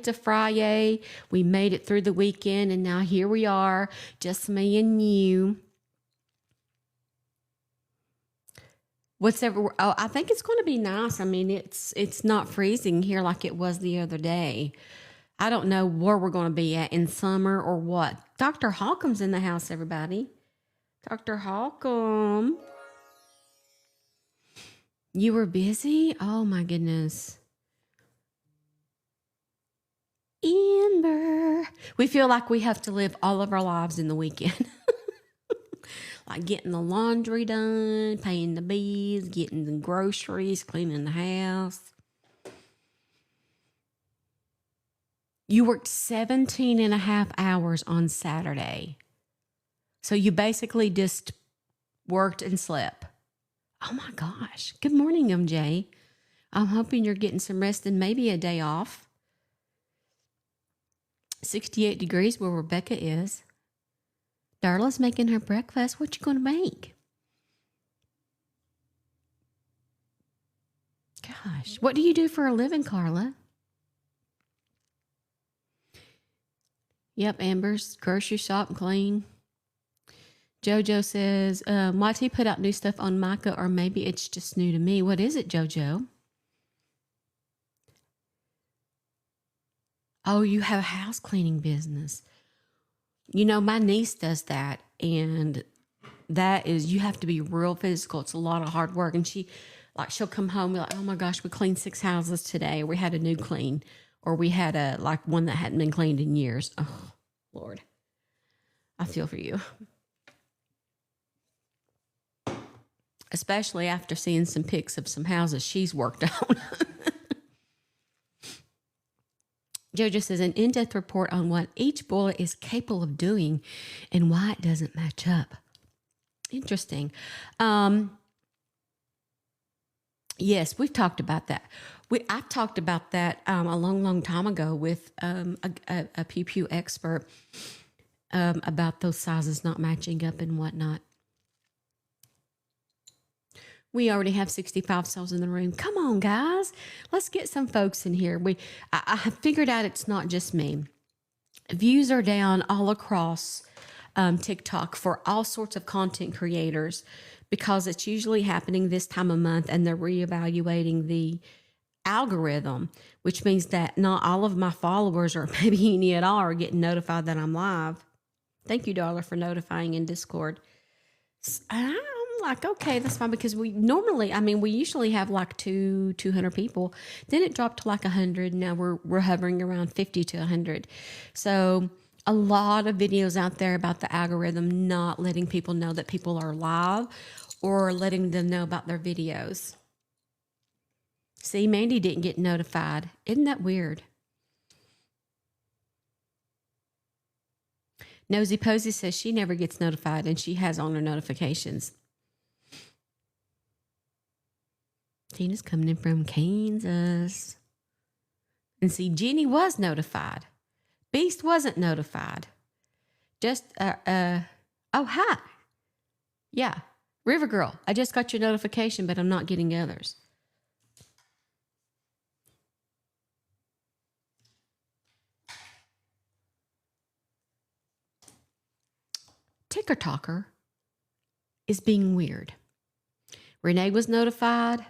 It's a Friday. We made it through the weekend, and now here we are, just me and you. Oh, I think it's going to be nice. I mean, it's not freezing here like it was the other day. I don't know where we're going to be at in summer or what. Dr. Holcomb's in the house, everybody. Dr. Holcomb. You were busy? Oh, my goodness. Amber. We feel like we have to live all of our lives in the weekend. Like getting the laundry done, paying the bills, getting the groceries, cleaning the house. You worked 17 and a half hours on Saturday. So you basically just worked and slept. Oh my gosh. Good morning, MJ. I'm hoping you're getting some rest and maybe a day off. 68 degrees where Rebecca is. Darla's making her breakfast. What you going to make? Gosh, what do you do for a living, Carla? Yep, Amber's grocery shop and clean. Jojo says, YT put out new stuff on Micah, or maybe it's just new to me. What is it, Jojo? Oh, you have a house cleaning business. You know, my niece does that, and that is, you have to be real physical. It's a lot of hard work. And she'll come home and be like, oh my gosh, we cleaned 6 houses today. We had a new clean, or we had one that hadn't been cleaned in years. Oh, Lord. I feel for you. Especially after seeing some pics of some houses she's worked on. Jojo says, an in-depth report on what each bullet is capable of doing and why it doesn't match up. Interesting. Yes, we've talked about that. I've talked about that a long time ago with a pew expert about those sizes not matching up and whatnot. We already have 65 souls in the room. Come on, guys. Let's get some folks in here. I have figured out it's not just me. Views are down all across TikTok for all sorts of content creators because it's usually happening this time of month and they're reevaluating the algorithm, which means that not all of my followers, or maybe any at all, are getting notified that I'm live. Thank you, Darla, for notifying in Discord. I'm like, okay, that's fine, because we usually have like 200 people. Then it dropped to like 100. Now we're hovering around 50 to 100. So a lot of videos out there about the algorithm not letting people know that people are live or letting them know about their videos. See, Mandy didn't get notified. Isn't that weird? Nosy Posy says she never gets notified and she has on her notifications. Tina's coming in from Kansas. And see, Jenny was notified. Beast wasn't notified. Just, oh, hi. Yeah, River Girl, I just got your notification, but I'm not getting others. Ticker Talker is being weird. Renee was notified.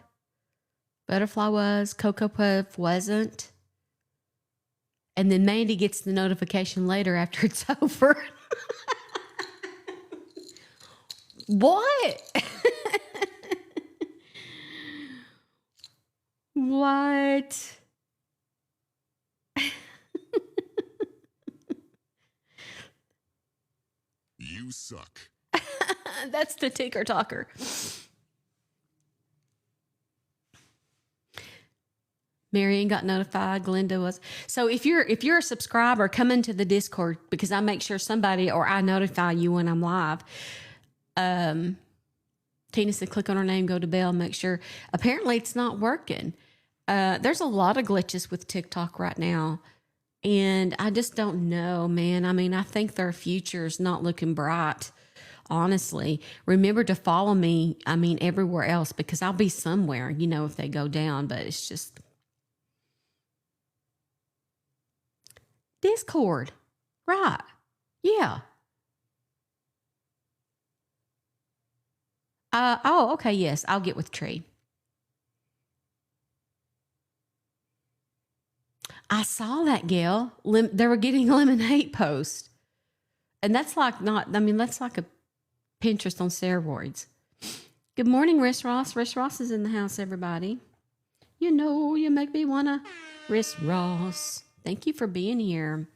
Butterfly was. Cocoa Puff wasn't. And then Mandy gets the notification later after it's over. What? What? You suck. That's the Ticker Talker. Marion got notified. Glenda was. So if you're a subscriber, come into the Discord, because I make sure somebody, or I notify you when I'm live. Tina said, click on her name, go to bell, make sure. Apparently it's not working. There's a lot of glitches with TikTok right now. And I just don't know, man. I mean, I think their future's not looking bright, honestly. Remember to follow me, everywhere else, because I'll be somewhere, if they go down. But it's just... Discord. Right. Yeah. Oh, okay. Yes. I'll get with Tree. I saw that, Gail. They were getting lemonade posts. And that's like that's like a Pinterest on steroids. Good morning, Riss Ross. Riss Ross is in the house, everybody. You know, you make me wanna. Riss Ross. Thank you for being here.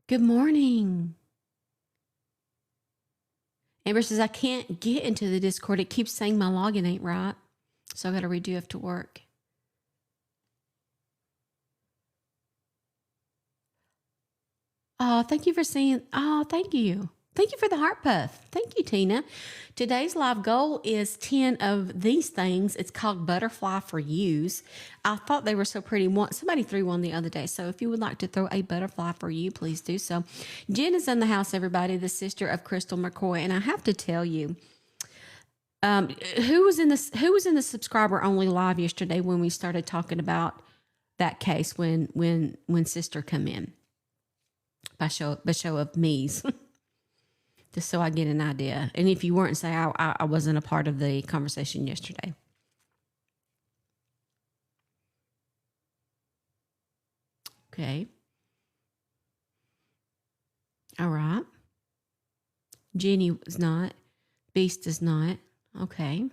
Good morning. Amber says, I can't get into the Discord. It keeps saying my login ain't right. So I got to redo after work. Oh, thank you for saying, thank you. Thank you for the heart puff. Thank you, Tina. Today's live goal is 10 of these things. It's called Butterfly for Use. I thought they were so pretty. Somebody threw one the other day. So if you would like to throw a butterfly for you, please do so. Jen is in the house, everybody, the sister of Crystal McCoy. And I have to tell you, who was in the subscriber only live yesterday when we started talking about that case when sister come in by show of me's. Just so I get an idea. And if you weren't, say I wasn't a part of the conversation yesterday. Okay. All right. Jenny was not. Beast is not. Okay.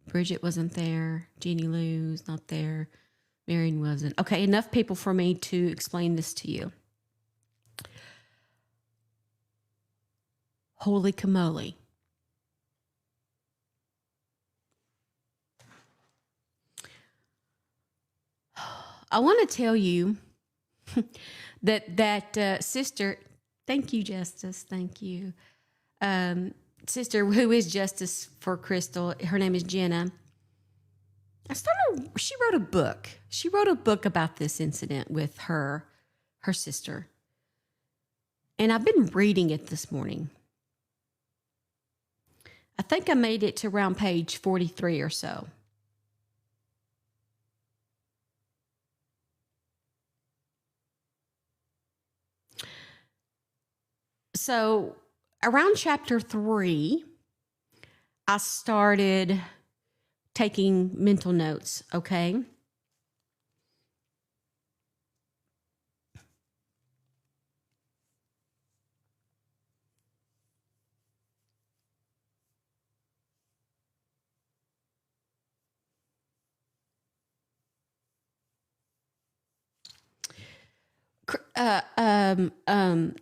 Bridget wasn't there. Jeannie Lou's not there. Marion wasn't. Okay, enough people for me to explain this to you. Holy camole. I want to tell you that sister, thank you, Justice, thank you. Sister who is Justice for Crystal, her name is Jenna. She wrote a book. She wrote a book about this incident with her sister. And I've been reading it this morning. I think I made it to around page 43 or so. So around chapter 3, I started taking mental notes, okay?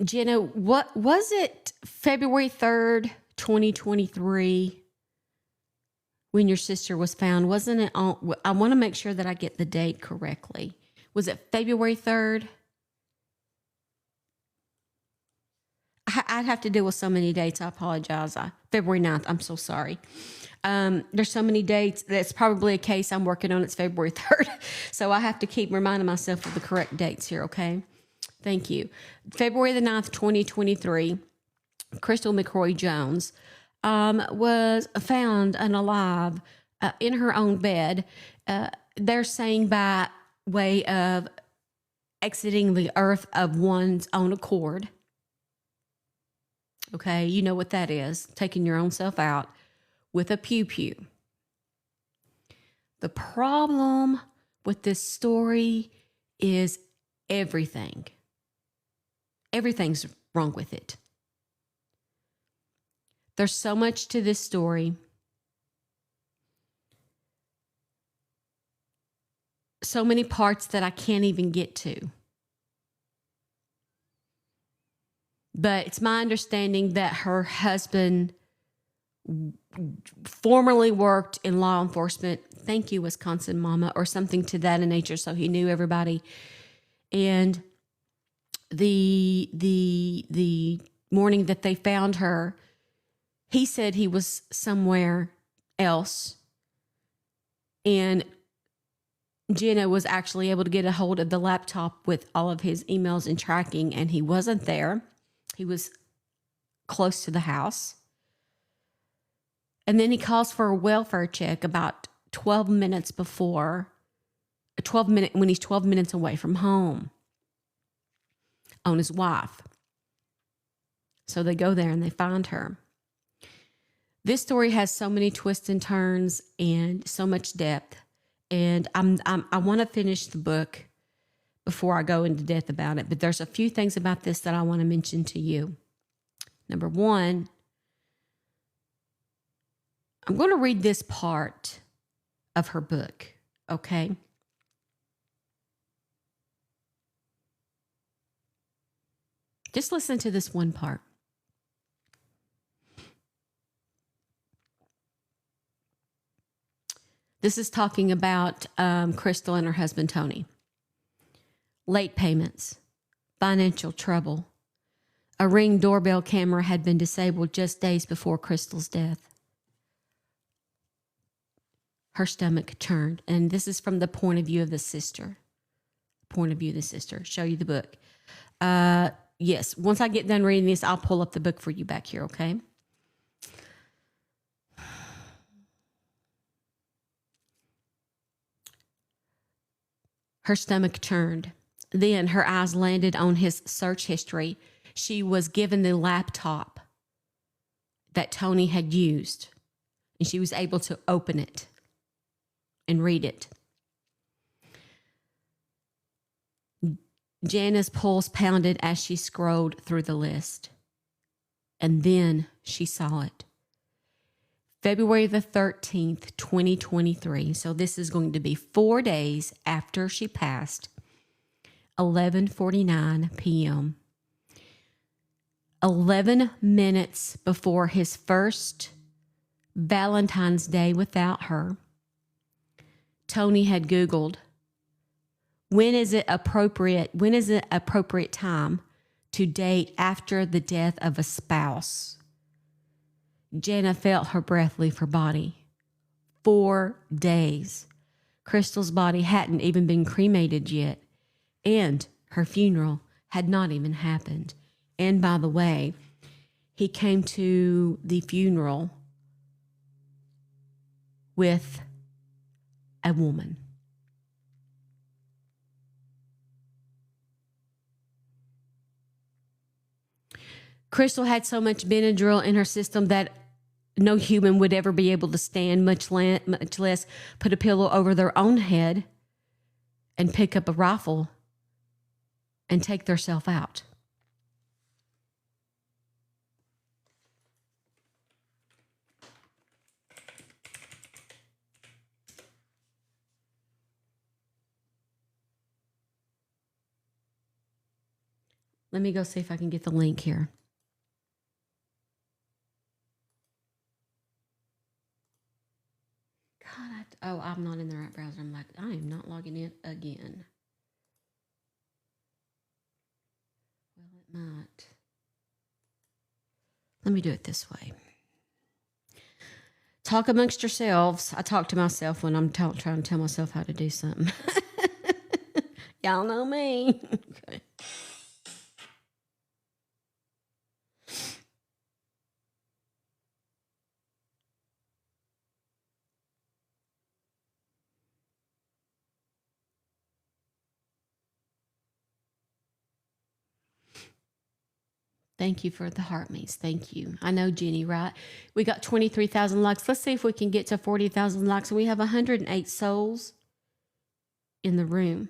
Jenna, what was it? February 3rd, 2023, when your sister was found, wasn't it on? I want to make sure that I get the date correctly. Was it February 3rd? I'd have to deal with so many dates. I apologize. February 9th. I'm so sorry. There's so many dates. That's probably a case I'm working on. It's February 3rd. So I have to keep reminding myself of the correct dates here, okay? Thank you. February the 9th, 2023, Crystal Mccroy Jones was found unalive in her own bed. They're saying by way of exiting the earth of one's own accord. Okay, you know what that is. Taking your own self out with a pew-pew. The problem with this story is everything. Everything's wrong with it. There's so much to this story. So many parts that I can't even get to. But it's my understanding that her husband formerly worked in law enforcement. Thank you, Wisconsin Mama, or something to that in nature. So he knew everybody. And the morning that they found her, he said he was somewhere else. And Jenna was actually able to get a hold of the laptop with all of his emails and tracking, and he wasn't there. He was close to the house. And then he calls for a welfare check about 12 minutes when he's 12 minutes away from home on his wife. So they go there and they find her. This story has so many twists and turns and so much depth. And I want to finish the book before I go into depth about it. But there's a few things about this that I want to mention to you. Number one, I'm going to read this part of her book, okay? Just listen to this one part. This is talking about Crystal and her husband, Tony. Late payments, financial trouble. A Ring doorbell camera had been disabled just days before Crystal's death. Her stomach churned. And this is from the point of view of the sister. Show you the book. Yes, once I get done reading this, I'll pull up the book for you back here, okay? Her stomach churned. Then her eyes landed on his search history. She was given the laptop that Tony had used, and she was able to open it and read it. Jana's pulse pounded as she scrolled through the list. And then she saw it. February the 13th, 2023. So this is going to be 4 days after she passed. 11:49 p.m. 11 minutes before his first Valentine's Day without her. Tony had Googled, when is it appropriate time to date after the death of a spouse? Jana felt her breath leave her body. 4 days. Crystal's body hadn't even been cremated yet, and her funeral had not even happened. And by the way, he came to the funeral with a woman. Crystal had so much Benadryl in her system that no human would ever be able to stand, much less put a pillow over their own head and pick up a rifle and take theirself out. Let me go see if I can get the link here. God, I'm not in the right browser. I'm like, I am not logging in again. Well, it might. Let me do it this way. Talk amongst yourselves. I talk to myself when I'm trying to tell myself how to do something. Y'all know me. Okay. Thank you for the heart me's. Thank you. I know, Jenny, right? We got 23,000 likes. Let's see if we can get to 40,000 likes. And we have 108 souls in the room.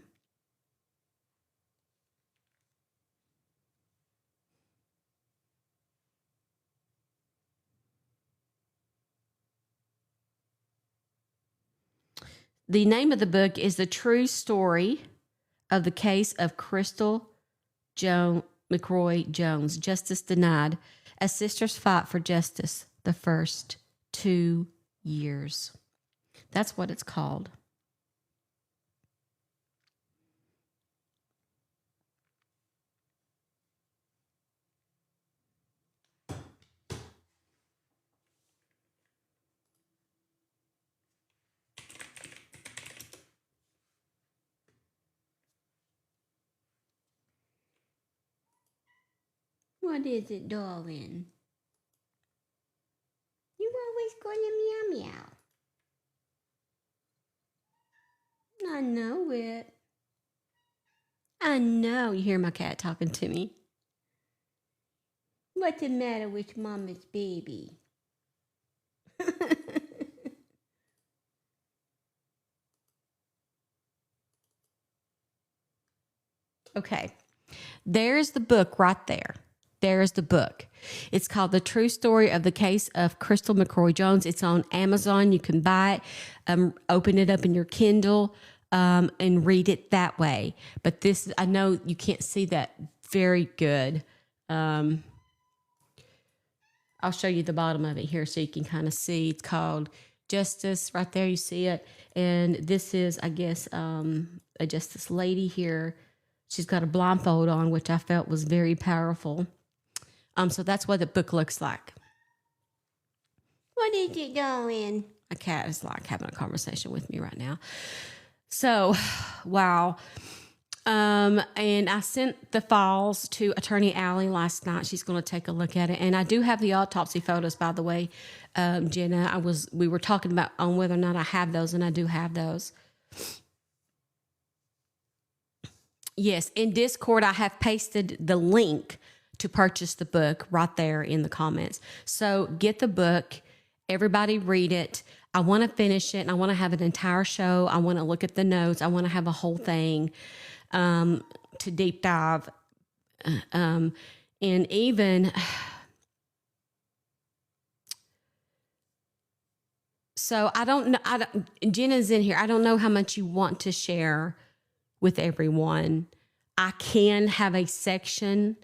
The name of the book is The True Story of the Case of Crystal Jones McCroy Jones, Justice Denied, as Sisters Fight for Justice the First 2 Years. That's what it's called. What is it, darling? You Somebody's going to meow meow. I know it. I know. You hear my cat talking to me. What's the matter with Mama's baby? Okay. There's the book right there. There's the book. It's called The True Story of the Case of Crystal McCroy Jones. It's on Amazon. You can buy it, open it up in your Kindle, and read it that way. But this, I know you can't see that very good. I'll show you the bottom of it here so you can kind of see. It's called Justice. Right there, you see it. And this is, I guess, a Justice lady here. She's got a blindfold on, which I felt was very powerful. So that's what the book looks like. What is it doing? A cat is like having a conversation with me right now. So, wow. And I sent the files to Attorney Allie last night. She's going to take a look at it. And I do have the autopsy photos, by the way, Jenna. We were talking about on whether or not I have those, and I do have those. Yes, in Discord, I have pasted the link to purchase the book right there in the comments. So get the book. Everybody read it. I want to finish it, and I want to have an entire show. I want to look at the notes. I want to have a whole thing to deep dive. And even... So I don't know. Jenna's in here. I don't know how much you want to share with everyone. I can have a section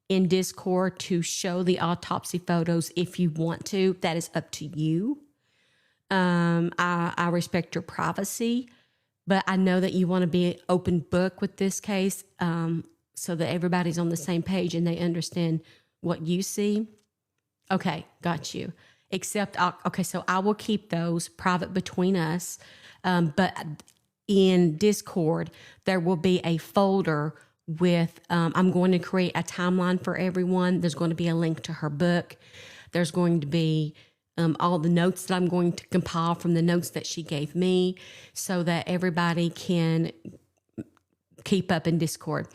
in Discord to show the autopsy photos if you want to. That is up to you. I respect your privacy, but I know that you want to be an open book with this case, so that everybody's on the same page and they understand what you see. Okay, got you. So I will keep those private between us, but in Discord, there will be a folder with, I'm going to create a timeline for everyone. There's going to be a link to her book. There's going to be all the notes that I'm going to compile from the notes that she gave me so that everybody can keep up in Discord.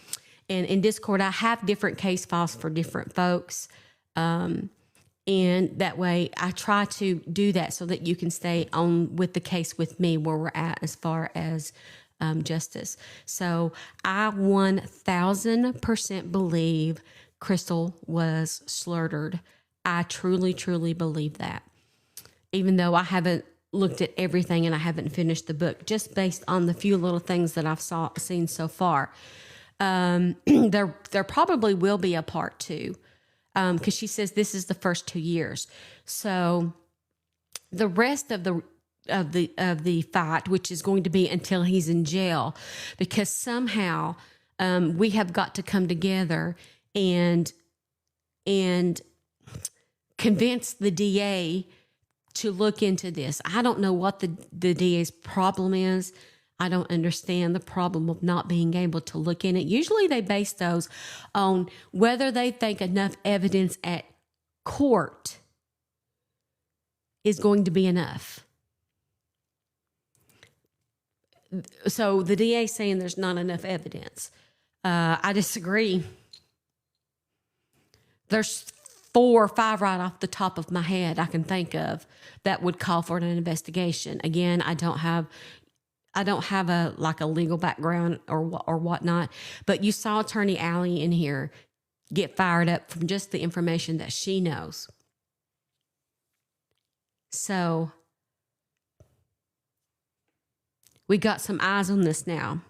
And in Discord, I have different case files for different folks. And that way I try to do that so that you can stay on with the case with me where we're at as far as justice. So I 1000% believe Crystal was slaughtered. I truly, truly believe that. Even though I haven't looked at everything and I haven't finished the book, just based on the few little things that I've seen so far. There probably will be a part 2. Because she says this is the first 2 years. So the rest of the fight, which is going to be until he's in jail, because somehow we have got to come together and convince the DA to look into this. I don't know what the DA's problem is. I don't understand the problem of not being able to look in it. Usually they base those on whether they think enough evidence at court is going to be enough. So the DA is saying there's not enough evidence. I disagree. There's 4 or 5 right off the top of my head I can think of that would call for an investigation. Again, I don't have a legal background or whatnot, but you saw Attorney Allie in here get fired up from just the information that she knows. So we got some eyes on this now.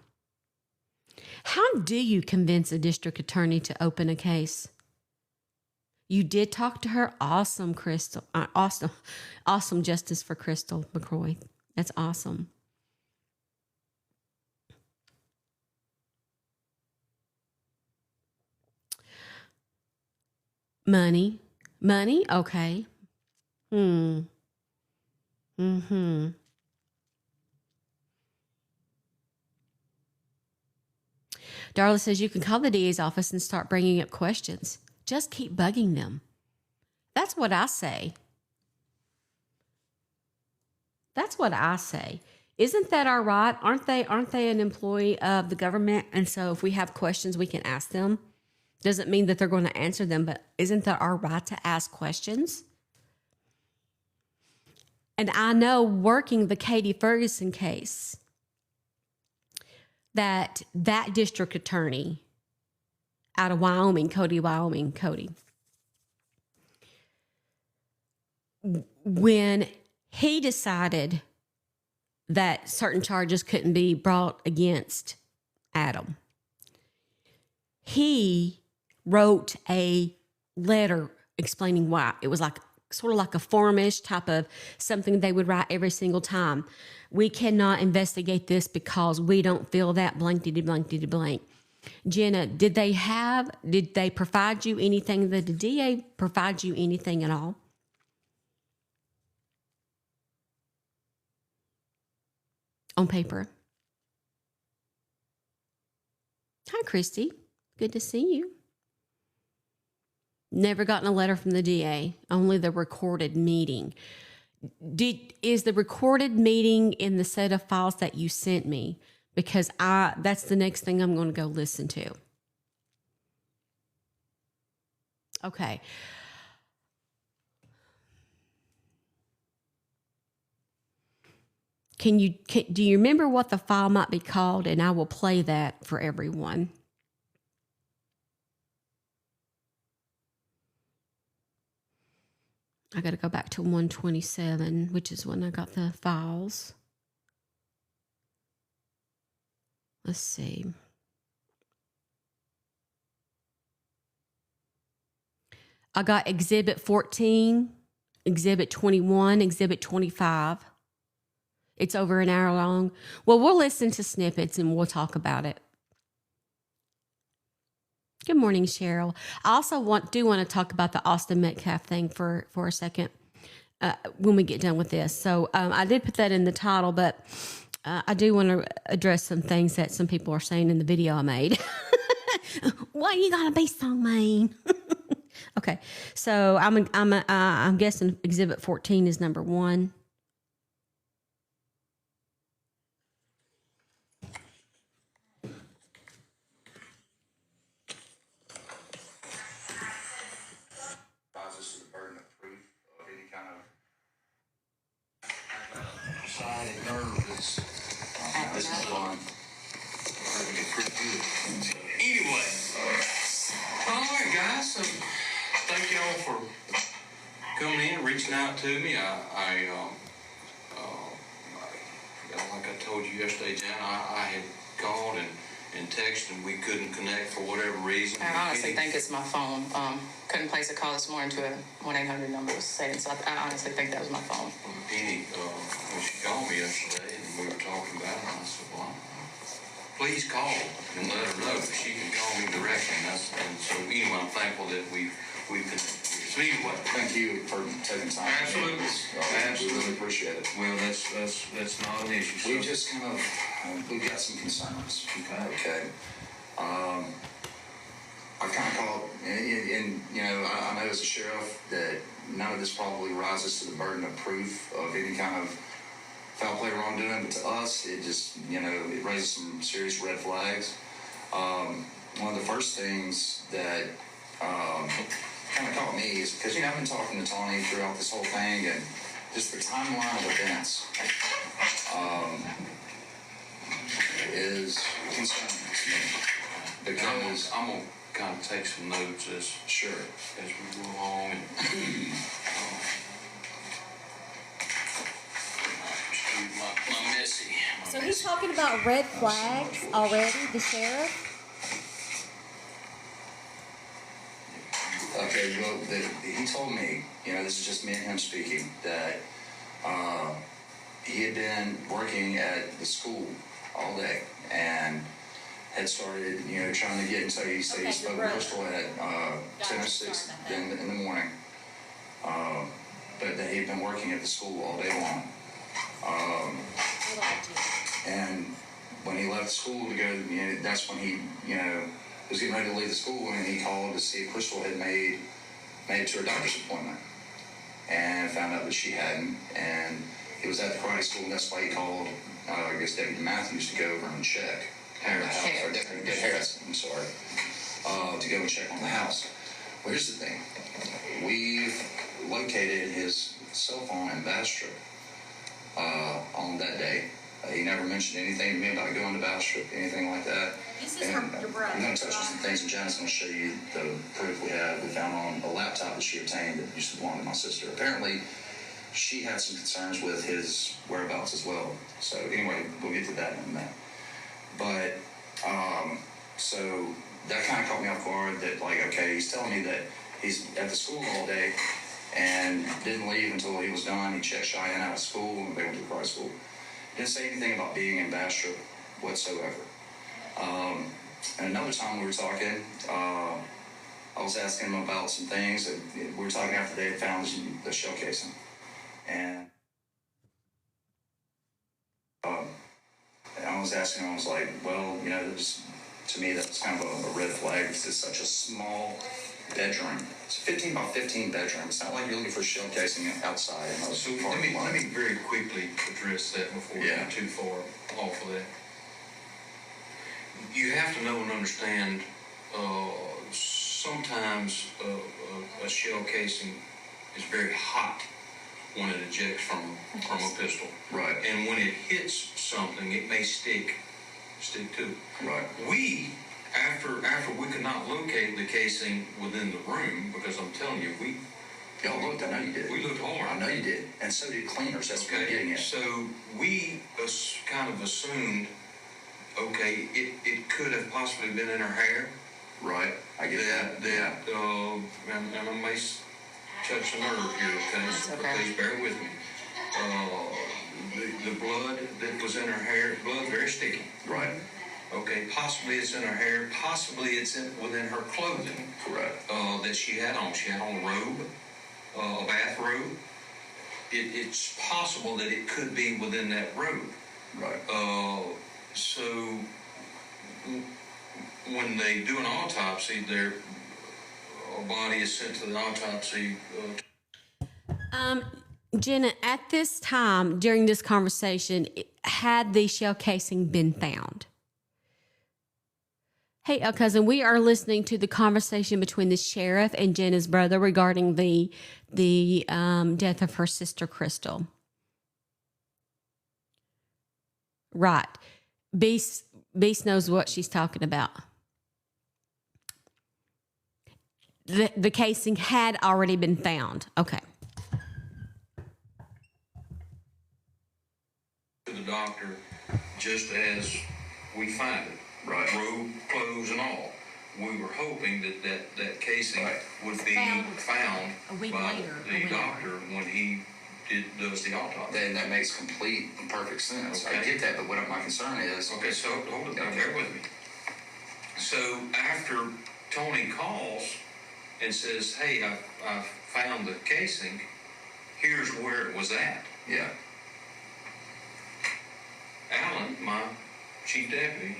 How do you convince a district attorney to open a case? You did talk to her? Awesome, Crystal. Awesome justice for Crystal McCroy. That's awesome. Money? Okay. Darla says you can call the DA's office and start bringing up questions. Just keep bugging them. That's what I say. That's what I say. Isn't that our right? Aren't they an employee of the government? And so if we have questions, we can ask them. Doesn't mean that they're going to answer them, but isn't that our right to ask questions? And I know working the Katie Ferguson case that district attorney out of Wyoming, Cody, when he decided that certain charges couldn't be brought against Adam, he wrote a letter explaining why. It was like sort of like a formish type of something they would write every single time. We cannot investigate this because we don't feel that blank. Jenna, did they provide you anything? Did the DA provide you anything at all? On paper. Hi, Christy. Good to see you. Never gotten a letter from the DA, only the recorded meeting. Is the recorded meeting in the set of files that you sent me? Because that's the next thing I'm going to go listen to. Okay. Do you remember what the file might be called? And I will play that for everyone. I got to go back to 127, which is when I got the files. Let's see. I got Exhibit 14, Exhibit 21, Exhibit 25. It's over an hour long. Well, we'll listen to snippets and we'll talk about it. Good morning, Cheryl. I also do want to talk about the Austin Metcalf thing for a second when we get done with this. So I did put that in the title, but I do want to address some things that some people are saying in the video I made. Why you gotta be so mean? Okay, so I'm guessing Exhibit 14 is number 1. Anyway, all right, guys. So thank y'all for coming in, reaching out to me. Like I told you yesterday, Jan, I had called and texted, and we couldn't connect for whatever reason. I honestly think it's my phone. Couldn't place a call this morning to a 1-800 number was saying, so I honestly think that was my phone. Penny, when she called me yesterday, and we were talking about it, I said, well, please call and let her know that she can call me directly. And so anyway, I'm thankful that we can. So anyway, thank you for taking time. Absolutely. We really appreciate it. Well, that's not an issue. We just kind of we've got some concerns. Okay. I kind of called, and I know as a sheriff that none of this probably rises to the burden of proof of any kind of foul play, wrongdoing, but to us, it just, it raises some serious red flags. One of the first things that kind of caught me is because, I've been talking to Tony throughout this whole thing, and just the timeline of events is concerning to me. Because I'm going to kind of take some notes as we go along. And, my messy. So he's talking about red flags already, the sheriff? Okay, well, he told me, this is just me and him speaking, that he had been working at the school all day and had started, trying to get into, he said he spoke with Crystal at 10:06 in the morning, but that he'd been working at the school all day long. And when he left school to go, that's when he, was getting ready to leave the school, and he called to see if Crystal had made it to her doctor's appointment, and found out that she hadn't. And he was at the karate school, and that's why he called, I guess, Deputy Matthews to go over and check on the house, or Deputy Harris, I'm sorry, to go and check on the house. Well, here's the thing. We've located his cell phone in Bastrop on that day. He never mentioned anything to me about going to Bastrop, anything like that. This is your brother. I'm going to touch on some things, and Janice's going to show you the proof we found on a laptop that she obtained that used to belong to my sister. Apparently, she had some concerns with his whereabouts as well. So anyway, we'll get to that in a minute. But, so that kind of caught me off guard that, like, okay, he's telling me that he's at the school all day and didn't leave until he was done. He checked Cheyenne out of school, and they went to the karate school. Didn't say anything about being in Bastrop whatsoever. And another time we were talking, I was asking him about some things, and we were talking after they had found the shell casing. And I was asking him, I was like, well, you know, to me, that's kind of a red flag. It's just such a small bedroom. It's a 15 by 15 bedroom. It's not like you're looking for shell casing outside. So let me very quickly address that before we get too far off of that. You have to know and understand, sometimes a shell casing is very hot when it ejects from a pistol. Right. And when it hits something, it may stick to it. Right. We, after we could not locate the casing within the room, because I'm telling you, Y'all looked, I know you did. we looked hard. I know you did. And so did cleaners. That's what I'm getting at. So we kind of assumed, okay, it could have possibly been in her hair. Right. I get that. And I may touch a nerve here, okay? That's So okay. please bear with me. The blood that was in her hair, blood very sticky. Right. Okay, possibly it's in her hair, possibly it's within her clothing. Correct. That she had on. She had on a robe, a bathrobe. It's possible that it could be within that robe. Right. So when they do an autopsy, their body is sent to the autopsy. Jenna, at this time during this conversation, had the shell casing been found? Hey, cousin, we are listening to the conversation between the sheriff and Jenna's brother regarding the death of her sister, Crystal. Right. Beast knows what she's talking about. The casing had already been found. Okay. To the doctor, just as we find it. Right. Robe, clothes, and all. We were hoping that casing Right. would be found A week by later, the doctor when he does the autopsy. Then that makes complete and perfect sense. I Okay. get that, but what my concern is... Okay, so hold it, bear with me. So after Tony calls and says, hey, I found the casing, here's where it was at. Yeah. Alan, my chief deputy,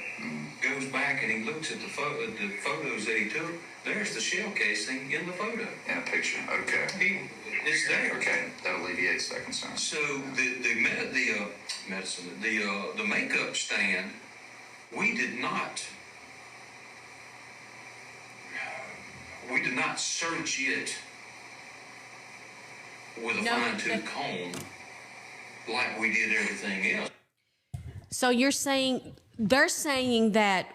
goes back and he looks at the photos that he took. There's the shell casing in the photo. In a picture. Okay. It's there. Okay. That alleviates that concern. So the makeup stand, we did not search it with a fine-tooth comb like we did everything else. So they're saying that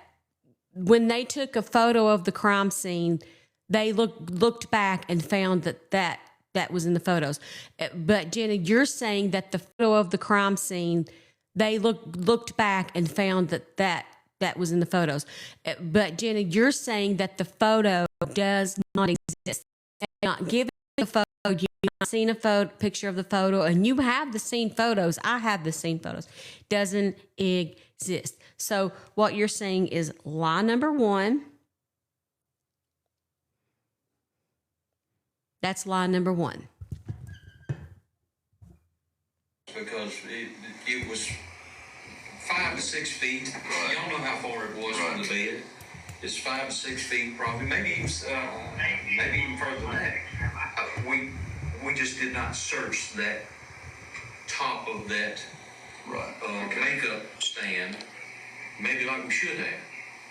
when they took a photo of the crime scene, they looked back and found that was in the photos. But Jenna, you're saying that the photo of the crime scene, they looked back and found that was in the photos. But Jenna, you're saying that the photo does not exist. They're not giving the photo. You've not seen a picture of the photo, and you have the scene photos. I have the scene photos. Doesn't exist. So what you're saying is lie number one. That's lie number one. Because it was 5 to 6 feet. Y'all know how far it was from the bed. It's 5 to 6 feet, probably, maybe even further than that. We just did not search that top of that Right. makeup stand, maybe like we should have.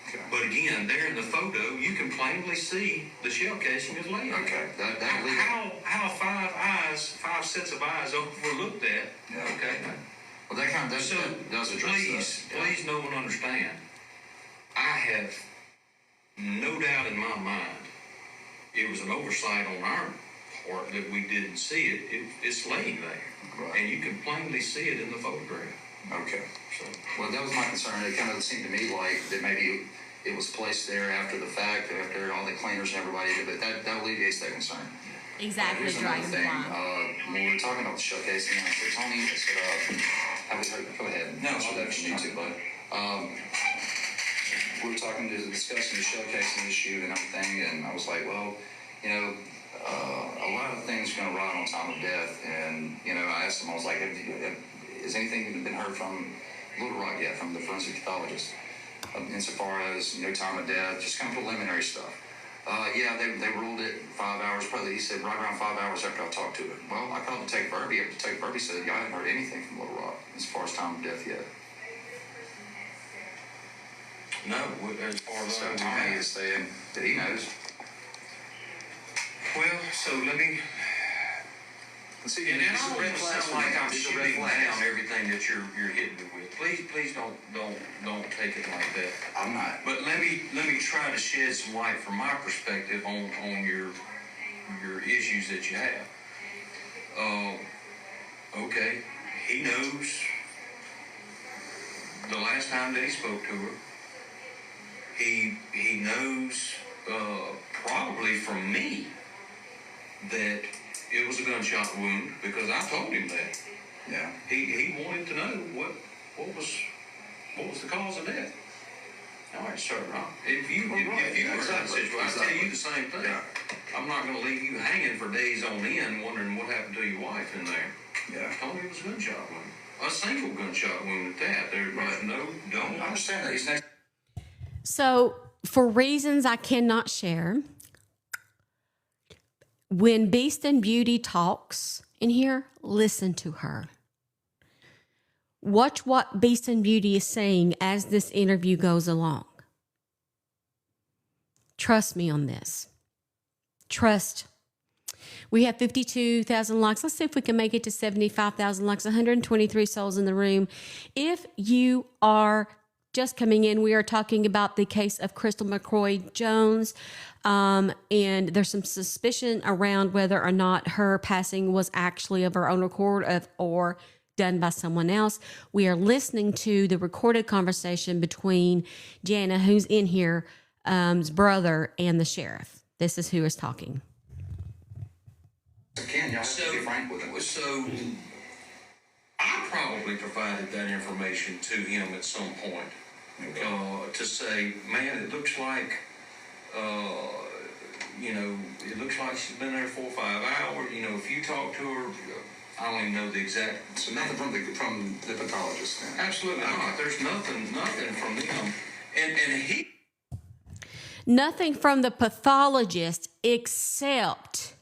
Okay. But again, there in the photo, you can plainly see the shell casing is laying. Okay. How five sets of eyes overlooked that? Yeah. Okay. Well, that does address that. Please know and understand. I have no doubt in my mind it was an oversight on our part that we didn't see it. It's laying there. Right. And you can plainly see it in the photograph. Okay. So, Well, that was my concern. It kind of seemed to me like that maybe it was placed there after the fact, after all the cleaners and everybody did, but that alleviates that concern. Exactly, Here's another thing. Dragonfly. When we were talking about the showcasing, I said, Tony, I said, go ahead. No, answer that if you need to, but we were discussing the showcasing issue and everything, and I was like, well, you know, a lot of things are going to ride on time of death, and, you know, I asked him, I was like, has anything been heard from Little Rock yet, from the forensic pathologist, insofar as, you know, time of death, just kind of preliminary stuff? Yeah, they ruled it 5 hours, probably, he said, right around 5 hours after I talked to it. Well, I called Detective Irby. Detective Irby said, yeah, I haven't heard anything from Little Rock as far as time of death yet. no, as far as So I Tony know. is saying that he knows. Well, so let me. See, And this I is don't red want to flags sound for like me. I'm These are red shooting flags. down everything that you're hitting me with. Please don't take it like that. I'm not. But let me try to shed some light from my perspective on your issues that you have. Okay, he knows the last time that he spoke to her. He knows probably from me that it was a gunshot wound because I told him that. Yeah. He wanted to know what was the cause of death. All right, sir. If you were in that situation, I'll tell you the same thing. Yeah. I'm not going to leave you hanging for days on end wondering what happened to your wife in there. Yeah. I told me it was a gunshot wound. A single gunshot wound at that. There's no I understand that. He's next. So, for reasons I cannot share, when Beast and Beauty talks in here, listen to her. Watch what Beast and Beauty is saying as this interview goes along. Trust me on this. Trust. We have 52,000 likes. Let's see if we can make it to 75,000 likes, 123 souls in the room. If you are just coming in, we are talking about the case of Crystal Mccroy Jones. And there's some suspicion around whether or not her passing was actually of her own accord or done by someone else. We are listening to the recorded conversation between Jana, who's in here, brother, and the sheriff. This is who is talking. Ken, y'all have to be frank with him. So I probably provided that information to him at some point to say, man, it looks like, it looks like she's been there 4 or 5 hours. You know, if you talk to her, I don't even know the exact. So nothing from the pathologist then? Absolutely not. There's nothing from them, and he. Nothing from the pathologist except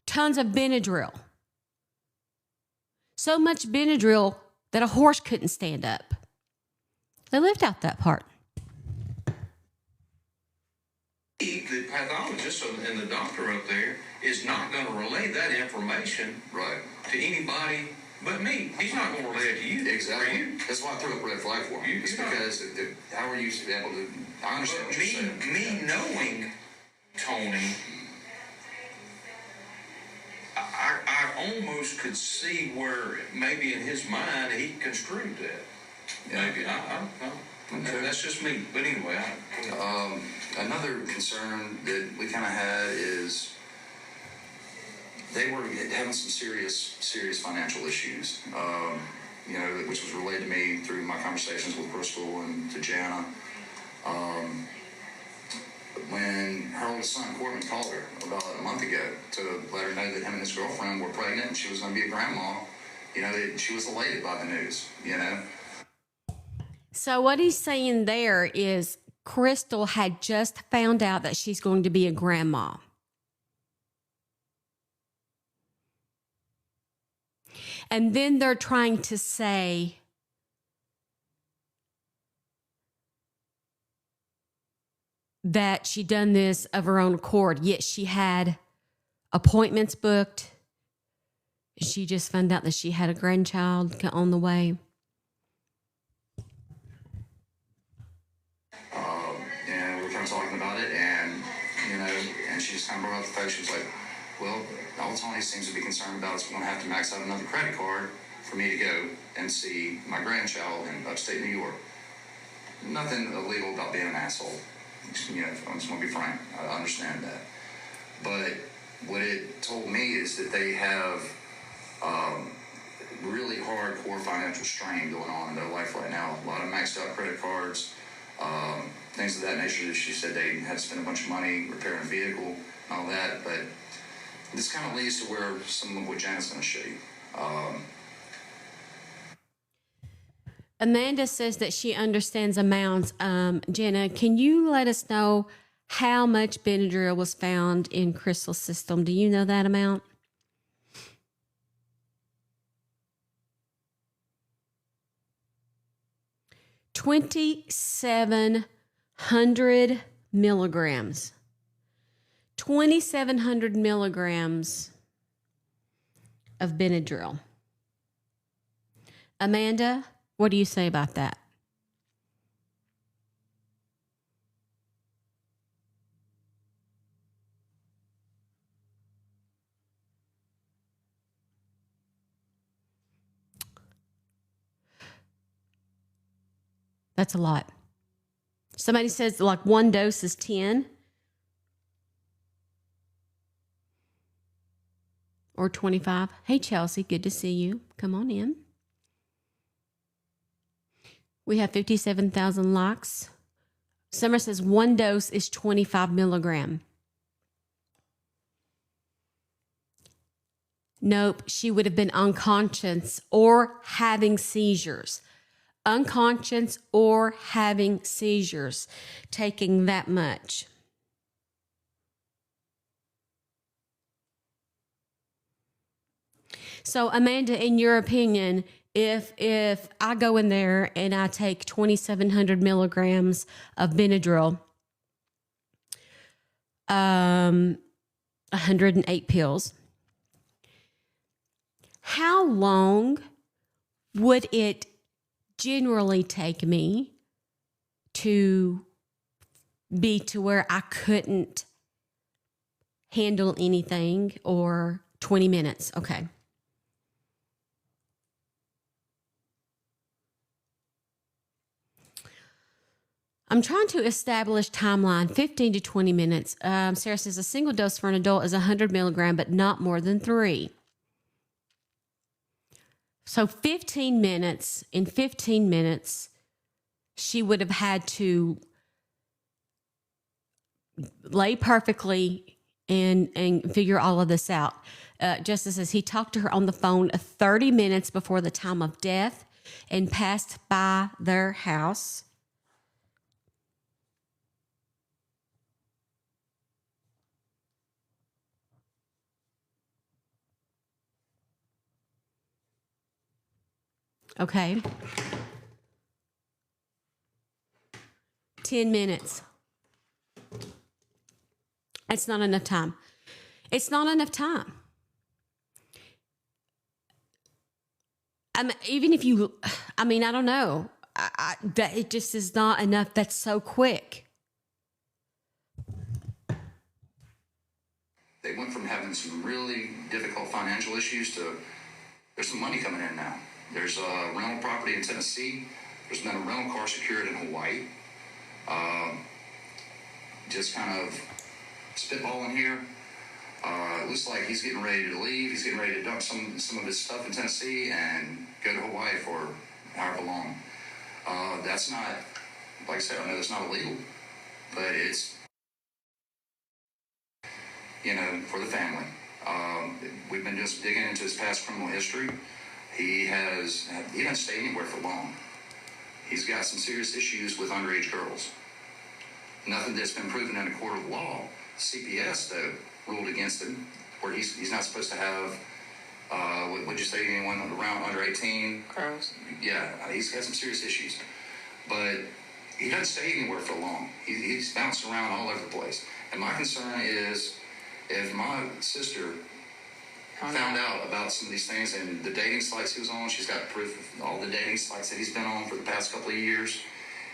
tons of Benadryl. So much Benadryl that a horse couldn't stand up. They left out that part. The pathologist and the doctor up there is not going to relay that information Right. to anybody but me. He's not going to relay it to you. Exactly. Or you. That's why I threw up red flag for him. It's because how are you able to? I understand what you're saying. Me knowing Tony, I almost could see where maybe in his mind he construed that. Yeah. Maybe I don't know. Okay. That's just me. But anyway, Another concern that we kind of had is they were having some serious financial issues. Which was relayed to me through my conversations with Crystal and to Jana. When her oldest son, Corbin, called her about a month ago to let her know that him and his girlfriend were pregnant and she was going to be a grandma, that she was elated by the news, So what he's saying there is Crystal had just found out that she's going to be a grandma. And then they're trying to say that she done this of her own accord, yet she had appointments booked. She just found out that she had a grandchild on the way. And we were kind of talking about it, and and she just kind of brought up the fact, she was like, well, all Tony seems to be concerned about is we're going to have to max out another credit card for me to go and see my grandchild in upstate New York. Nothing illegal about being an asshole. I just want to be frank. I understand that. But what it told me is that they have really hardcore financial strain going on in their life right now. A lot of maxed out credit cards, things of that nature. She said they had to spend a bunch of money repairing a vehicle and all that. But this kind of leads to where some of what Janet's going to show you. Amanda says that she understands amounts. Jenna, can you let us know how much Benadryl was found in Crystal's system? Do you know that amount? $2,700 milligrams. 2,700 milligrams of Benadryl. Amanda, what do you say about that? That's a lot. Somebody says like one dose is 10 or 25. Hey, Chelsea, good to see you. Come on in. We have 57,000 likes. Summer says one dose is 25 milligram. Nope, she would have been unconscious or having seizures. Unconscious or having seizures, taking that much. So, Amanda, in your opinion, if I go in there and I take 2,700 milligrams of Benadryl, 108 pills, how long would it generally take me to be to where I couldn't handle anything? Or 20 minutes? Okay. I'm trying to establish timeline, 15 to 20 minutes. Sarah says a single dose for an adult is 100 milligram, but not more than 3. So 15 minutes, in 15 minutes, she would have had to lay perfectly and figure all of this out. Justice says he talked to her on the phone 30 minutes before the time of death and passed by their house. Okay. 10 minutes. It's not enough time. It's not enough time. Even if you, I don't know. That it just is not enough. That's so quick. They went from having some really difficult financial issues to there's some money coming in now. There's a rental property in Tennessee. There's been a rental car secured in Hawaii. Just kind of spitballing here. It looks like he's getting ready to leave. He's getting ready to dump some of his stuff in Tennessee and go to Hawaii for however long. That's not, like I said, I know that's not illegal, but it's, for the family. We've been just digging into his past criminal history. He doesn't stay anywhere for long. He's got some serious issues with underage girls. Nothing that's been proven in a court of law. CPS, though, ruled against him, where he's not supposed to have what would you say anyone around under 18? Gross. Yeah, he's got some serious issues. But he doesn't stay anywhere for long. He's bounced around all over the place. And my concern is if my sister found out about some of these things and the dating sites he was on, she's got proof of all the dating sites that he's been on for the past couple of years.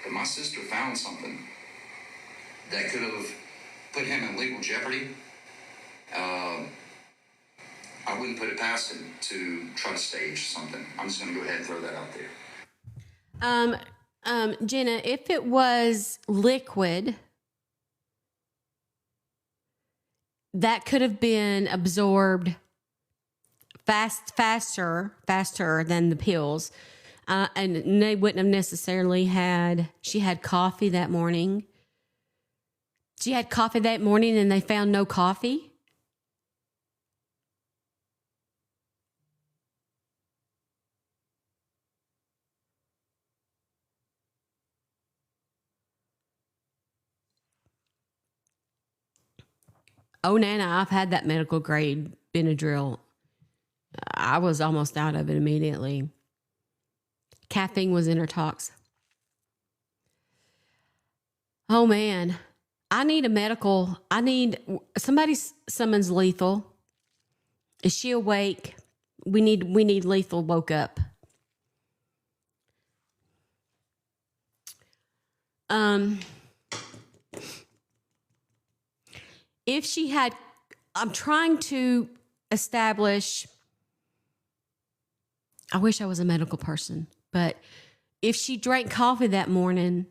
If my sister found something that could have put him in legal jeopardy, I wouldn't put it past him to try to stage something. I'm just going to go ahead and throw that out there. Jenna, if it was liquid, that could have been absorbed faster than the pills. And they wouldn't have necessarily she had coffee that morning. She had coffee that morning and they found no coffee. Oh, Nana, I've had that medical grade Benadryl. I was almost out of it immediately. Caffeine was in her tox. Oh, man. I need somebody summons lethal. Is she awake? We need lethal woke up. If she had, I'm trying to establish, I wish I was a medical person, but if she drank coffee that morning,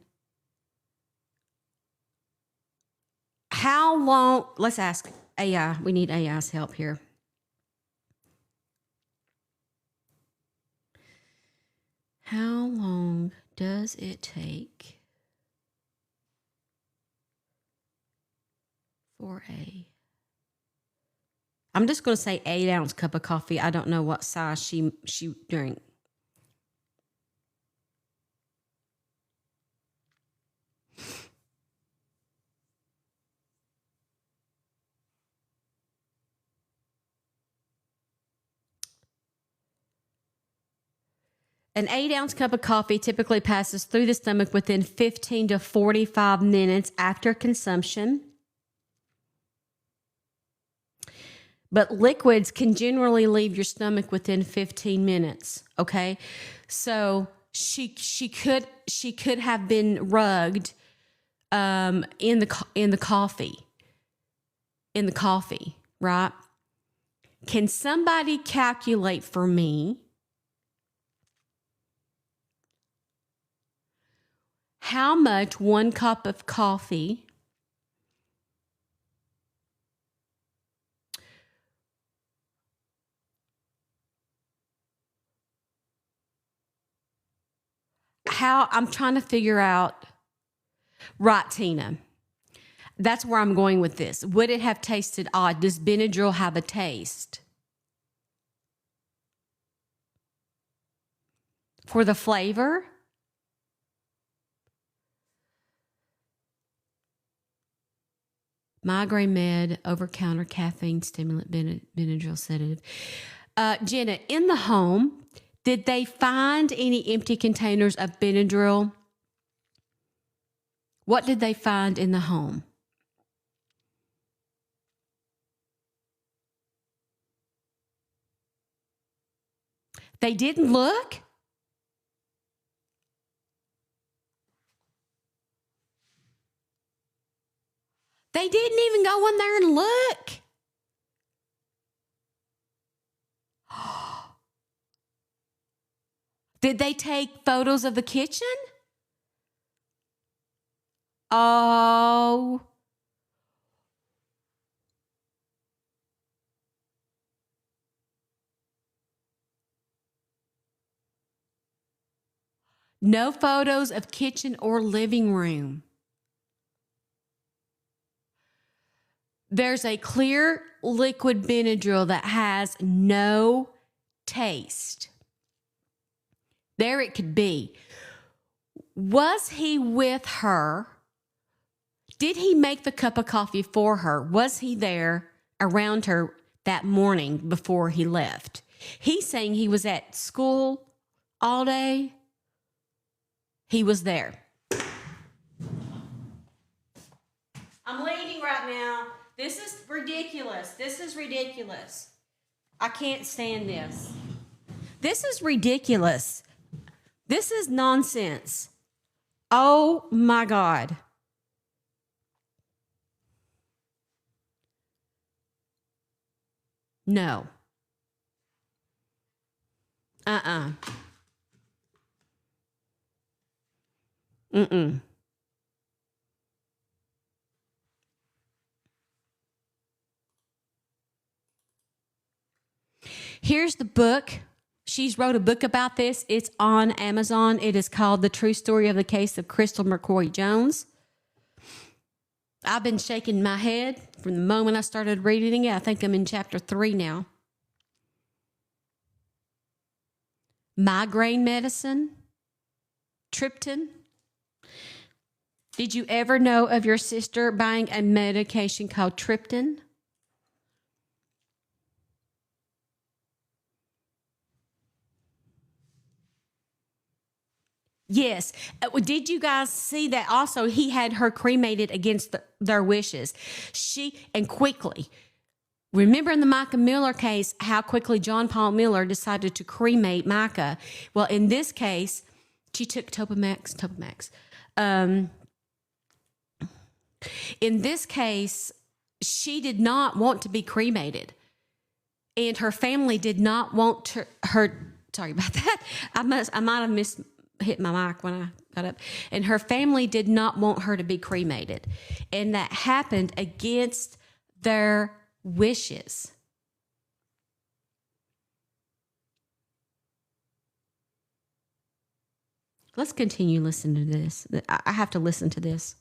how long, let's ask AI, we need AI's help here. How long does it take for I'm just going to say 8-ounce cup of coffee. I don't know what size she drank. An 8-ounce cup of coffee typically passes through the stomach within 15 to 45 minutes after consumption. But liquids can generally leave your stomach within 15 minutes. Okay, so she could have been rugged in the coffee, right? Can somebody calculate for me how much 1 cup of coffee I'm trying to figure out, right, Tina? That's where I'm going with this. Would it have tasted odd? Does Benadryl have a taste? For the flavor? Migraine med, over-counter caffeine stimulant, Benadryl sedative. Jenna, in the home, did they find any empty containers of Benadryl? What did they find in the home? They didn't look? They didn't even go in there and look. Did they take photos of the kitchen? Oh. No photos of kitchen or living room. There's a clear liquid Benadryl that has no taste. There it could be. Was he with her? Did he make the cup of coffee for her? Was he there around her that morning before he left? He's saying he was at school all day. He was there. I'm leaving right now. This is ridiculous. This is ridiculous. I can't stand this. This is ridiculous. This is nonsense. Oh my God. No. Mm-mm. Here's the book. She's wrote a book about this. It's on Amazon. It is called The True Story of the Case of Crystal McCoy Jones. I've been shaking my head from the moment I started reading it. I think I'm in chapter 3 now. Migraine medicine, triptan. Did you ever know of your sister buying a medication called triptan? Yes. Did you guys see that also he had her cremated against their wishes? And quickly. Remember in the Micah Miller case, how quickly John Paul Miller decided to cremate Micah? Well, in this case, she took Topamax. In this case, she did not want to be cremated. And her family did not want her, sorry about that. I might have hit my mic when I got up. And her family did not want her to be cremated. And that happened against their wishes. Let's continue listening to this. I have to listen to this.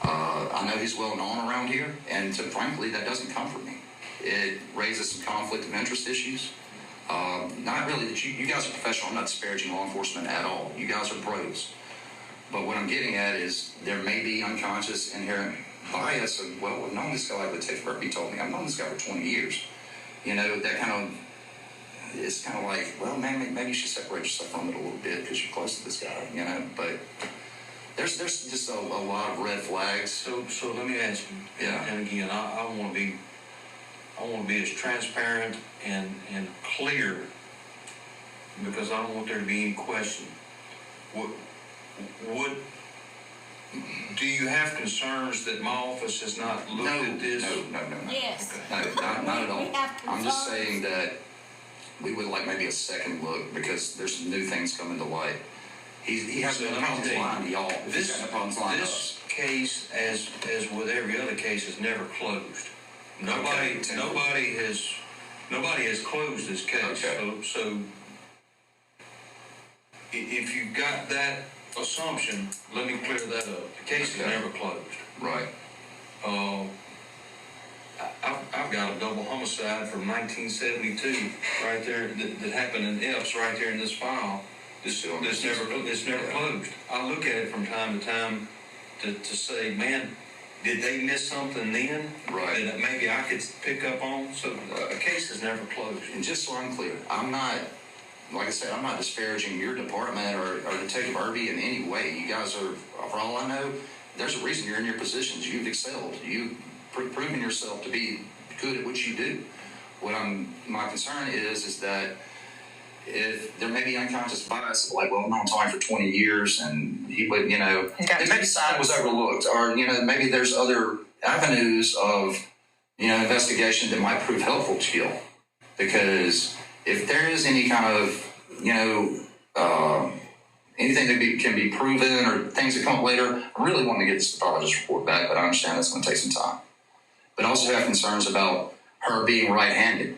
I know he's well known around here, and frankly, that doesn't comfort me. It raises some conflict of interest issues. Not really that you guys are professional. I'm not disparaging law enforcement at all. You guys are pros. But what I'm getting at is there may be unconscious inherent bias of, well, I've known this guy like the Tiff Burpee told me. I've known this guy for 20 years. You know, that kind of, it's kind of like, well, man, maybe you should separate yourself from it a little bit because you're close to this guy, you know. But there's just a lot of red flags. So let me ask you, Yeah. and again, I want to be as transparent and clear because I don't want there to be any question. What do you have concerns that my office has not looked at this? No. Yes. Okay. No, not at all. I'm just saying that we would like maybe a second look because there's some new things coming to light. He has no problems lying to y'all. This case, as with every other case, is never closed. Nobody has closed this case. Okay. So if you've got that assumption, let me clear that up. The case is never closed. Right. I've got a double homicide from 1972 right there that happened in Epps right there in this file. It's never closed. I look at it from time to time to say, man, did they miss something then? Right. That maybe I could pick up on? So a case is never closed. And just so I'm clear, I'm not, like I said, I'm not disparaging your department or Detective Irby in any way. You guys are, for all I know, there's a reason you're in your positions. You've excelled. You've proven yourself to be good at what you do. My concern is that if there may be unconscious bias, like, well, I've known Tony for 20 years and he would, you know, and maybe sign was overlooked, or, you know, maybe there's other avenues of, you know, investigation that might prove helpful to you. Because if there is any kind of, you know, anything that can be proven or things that come up later, I really want to get this pathologist report back, but I understand that's going to take some time. But I also have concerns about her being right-handed.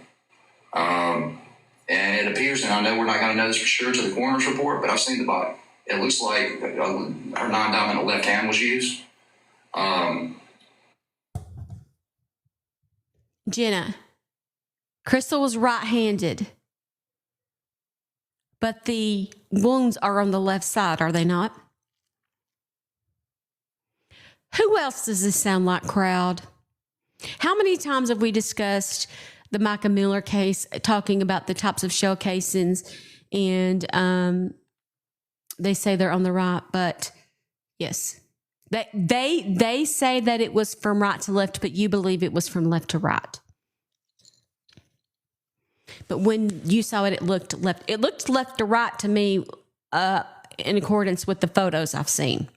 And it appears, and I know we're not going to know this for sure to the coroner's report, but I've seen the body. It looks like her non-dominant left hand was used. Jenna, Crystal was right-handed, but the wounds are on the left side, are they not? Who else does this sound like, crowd? How many times have we discussed the Micah Miller case, talking about the types of shell casings, and they say they're on the right, but yes, they say that it was from right to left, but you believe it was from left to right. But when you saw it, it looked left. It looked left to right to me, in accordance with the photos I've seen.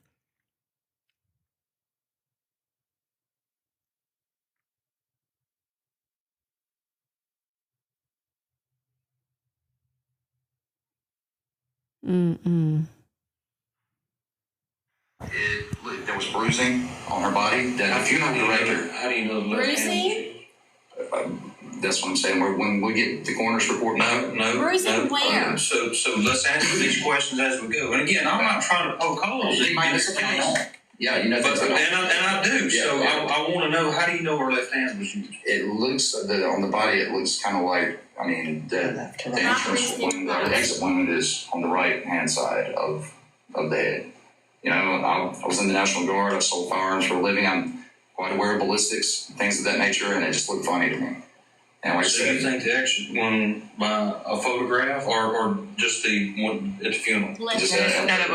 There was bruising on her body. The funeral director. How do you know the left hand? That's what I'm saying. When we get the coroner's report. No. Bruising where? So let's answer these questions as we go. And again, I'm not trying to poke holes in this case. Yeah, you know. But, and I do. Yeah, so yeah. I want to know, how do you know her left hand was used? It looks on the body. It looks kind of like. I mean, the entrance wound, the exit wound is on the right hand side of the head. You know, I was in the National Guard. I sold firearms for a living. I'm quite aware of ballistics, things of that nature, and it just looked funny to me. And like So you think the exit one by a photograph, or just the one at the funeral? No,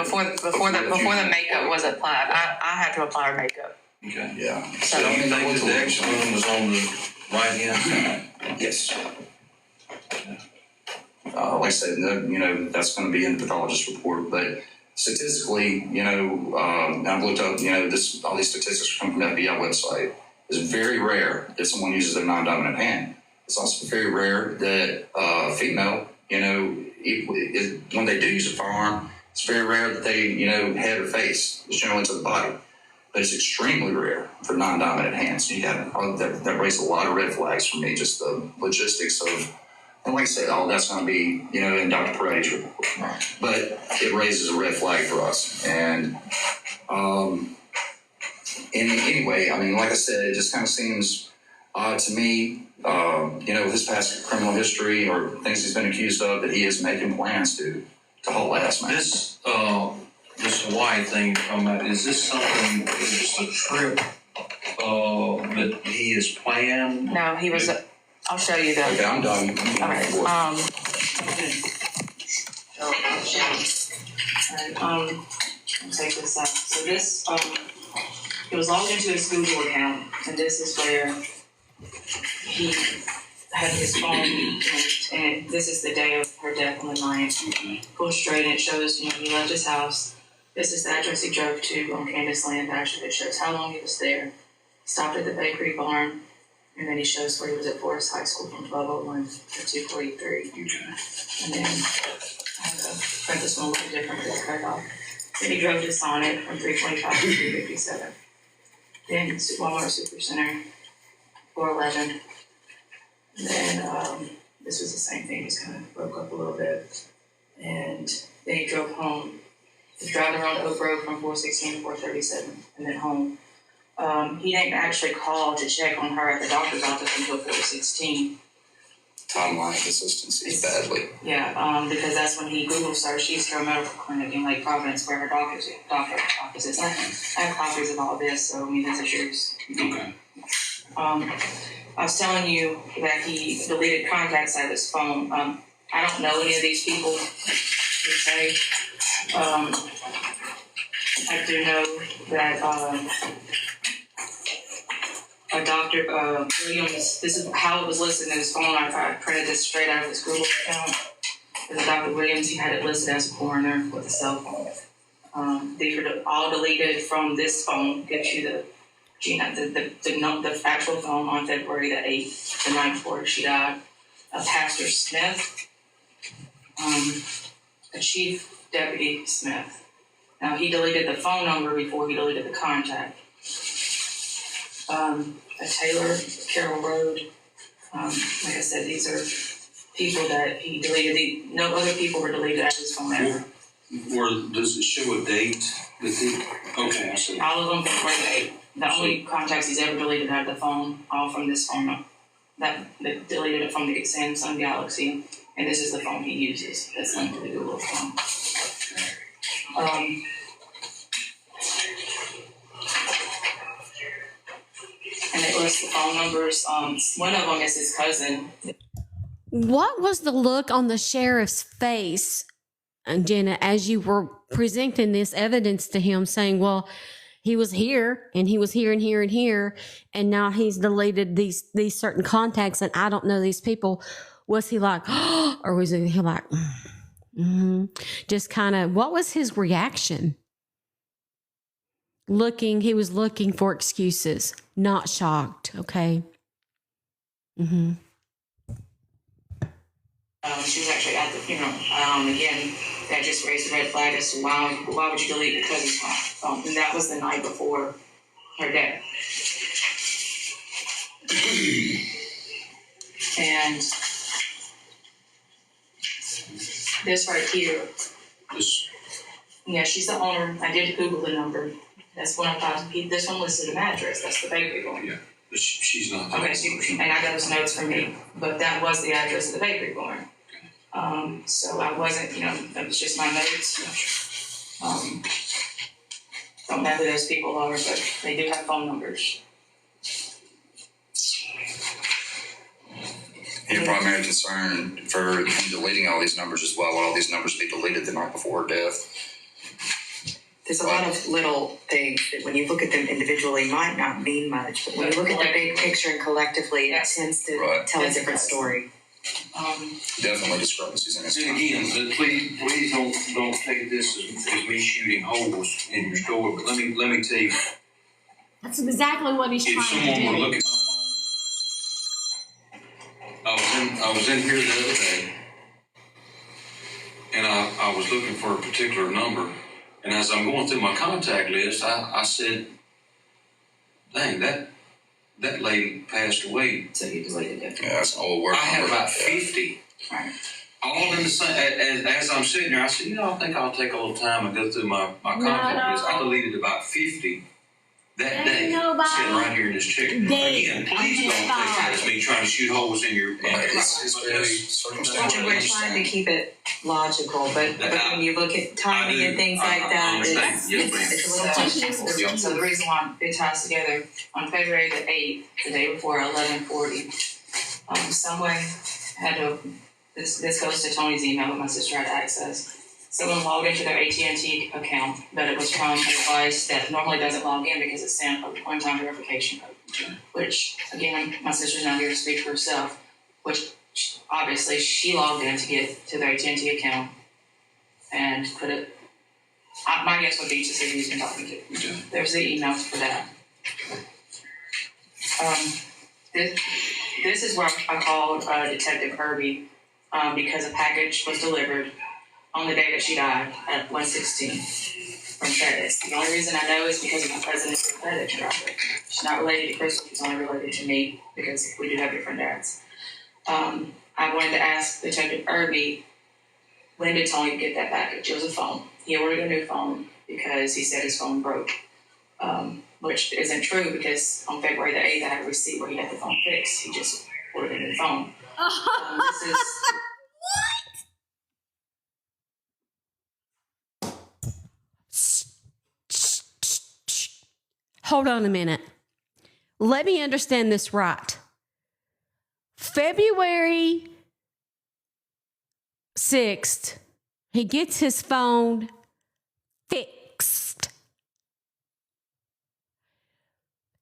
before the makeup was applied, I had to apply her makeup. Okay. Yeah. So you think that the exit one was on the right hand side? Yes. Like I said, you know, that's going to be in the pathologist report, but statistically, you know, I've looked up, you know, all these statistics come from the FBI website. It's very rare that someone uses their non-dominant hand. It's also very rare that a female, you know, when they do use a firearm, it's very rare that they, you know, head or face. It's generally to the body. But it's extremely rare for non-dominant hands. You got that raised a lot of red flags for me, just the logistics of, and like I said, all that's going to be, you know, in Dr. Peretti's report. Right. But it raises a red flag for us. And anyway, I mean, like I said, it just kind of seems odd to me, you know, his past criminal history or things he's been accused of, that he is making plans to haul ass, man. This Hawaii thing you're talking about, is this something, is this a trip that he has planned? No, he was. I'll show you that. Okay, I'm done. All right. I'll take this out. So this, he was logged into his Google account, and this is where he had his phone linked, and this is the day of her death on the 9th. Pull straight, and it shows, you know, he left his house. This is the address he drove to on Candace Land. Actually, it shows how long he was there. Stopped at the bakery barn, and then he shows where he was at Forest High School from 12:01 to 2:43. Okay. And then I have to print this one a little different because it's cut off. Then he drove to Sonnet from 3:25 to 3:57. Then Walmart Supercenter, 4:11. Then this was the same thing, just kind of broke up a little bit. And then he drove home. He was driving around Oak Road from 4:16 to 4:37, and then home. He didn't actually call to check on her at the doctor's office until 4:16. Timeline consistency badly. Yeah, because that's when he Google searched East Carroll Medical Clinic in Lake Providence, where her doctor's office is. I have copies of all this, so I mean, this is yours. Okay. I was telling you that he deleted contacts out of his phone. I don't know any of these people per se. I do know that a Dr. Williams, this is how it was listed in his phone. I printed this straight out of his Google account. There's a Dr. Williams, he had it listed as a coroner with a cell phone. These are all deleted from this phone. Gives you the actual phone on February the 8th, the night before she died. Pastor Smith, a Chief Deputy Smith. Now, he deleted the phone number before he deleted the contact. A Taylor, Carroll Road. Like I said, these are people that he deleted. No other people were deleted out of his phone ever. Does it show a date? Okay, I see. All of them before the date. The only contacts he's ever deleted out of the phone, all from this phone. That deleted it from the Samsung Galaxy, and this is the phone he uses. That's linked to the Google phone. And it lists the phone numbers. One of them is his cousin. What was the look on the sheriff's face, Jenna, as you were presenting this evidence to him, saying, well, he was here and he was here and here and here, and now he's deleted these certain contacts and I don't know these people. Was he like, or was he like, just kind of, what was his reaction? He was looking for excuses, not shocked. Okay. She was actually at the funeral. Again, that just raised a red flag as to why would you delete your cousin's phone? And that was the night before her death. And this right here, yeah, she's the owner. I did Google the number. That's 105. This one listed an address. That's the bakery going. Yeah, but she's not. Okay, and I got those notes from me, but that was the address of the bakery going. So I wasn't, that was just my notes. Don't know who those people are, but they do have phone numbers. Your primary concern for him deleting all these numbers as well, all these numbers be deleted the night before her death? There's a lot of little things that when you look at them individually might not mean much, but when you look at the big picture and collectively, it tends to tell a different story. Definitely discrepancies in his And again, but please don't take this as me shooting holes in your story. But let me tell you, That's exactly what he's if trying to someone would do. look at my phone, I was in here the other day, and I was looking for a particular number, and as I'm going through my contact list, I said, "Dang, that lady passed away." So you deleted it. Yeah, that's an old word. I had about 50. Right. All in the same. As I'm sitting there, I said, I think I'll take a little time and go through my contact list. I deleted about 50 that day. Sitting right here in this chair. Again, please don't take that as me trying to shoot holes in your. It's very circumstantial. We're trying to keep it logical, but when you look at timing and things like that, it's a little questionable. So the reason why it ties together, on February the 8th, the day before 11:40, someone had to, this goes to Tony's email that my sister had access. Someone logged into their AT&T account, but it was from a device that normally doesn't log in because it's sent a one-time verification code, which, again, my sister's not here to speak for herself, which obviously she logged in to get to their AT&T account and put it, my guess would be to see who he's been talking to. Okay. There's the emails for that. This is where I called Detective Herbie because a package was delivered on the day that she died at 1:16 from FedEx. The only reason I know is because of my cousin is a FedEx driver. She's not related to Crystal, she's only related to me because we do have different dads. I wanted to ask Detective Herbie, when did Tony get that package? It was a phone. He ordered a new phone because he said his phone broke. Which isn't true because on February the 8th I had a receipt where he had the phone fixed. He just ordered a new phone. This is Hold on a minute. Let me understand this right. February 6th, he gets his phone fixed.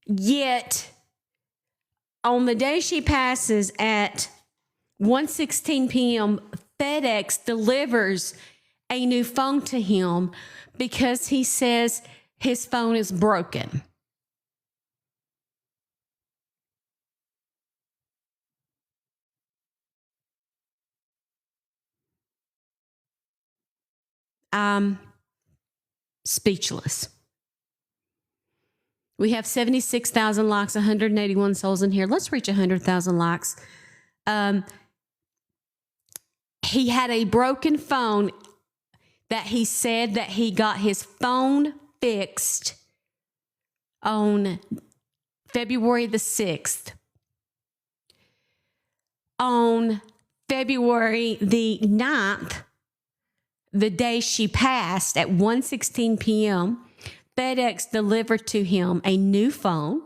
Yet, on the day she passes at 1:16 p.m., FedEx delivers a new phone to him because he says his phone is broken. I'm speechless. We have 76,000 likes, 181 souls in here. Let's reach 100,000 likes. He had a broken phone that he said that he got his phone fixed on February the 6th. On February the 9th, the day she passed at 1:16 p.m., FedEx delivered to him a new phone.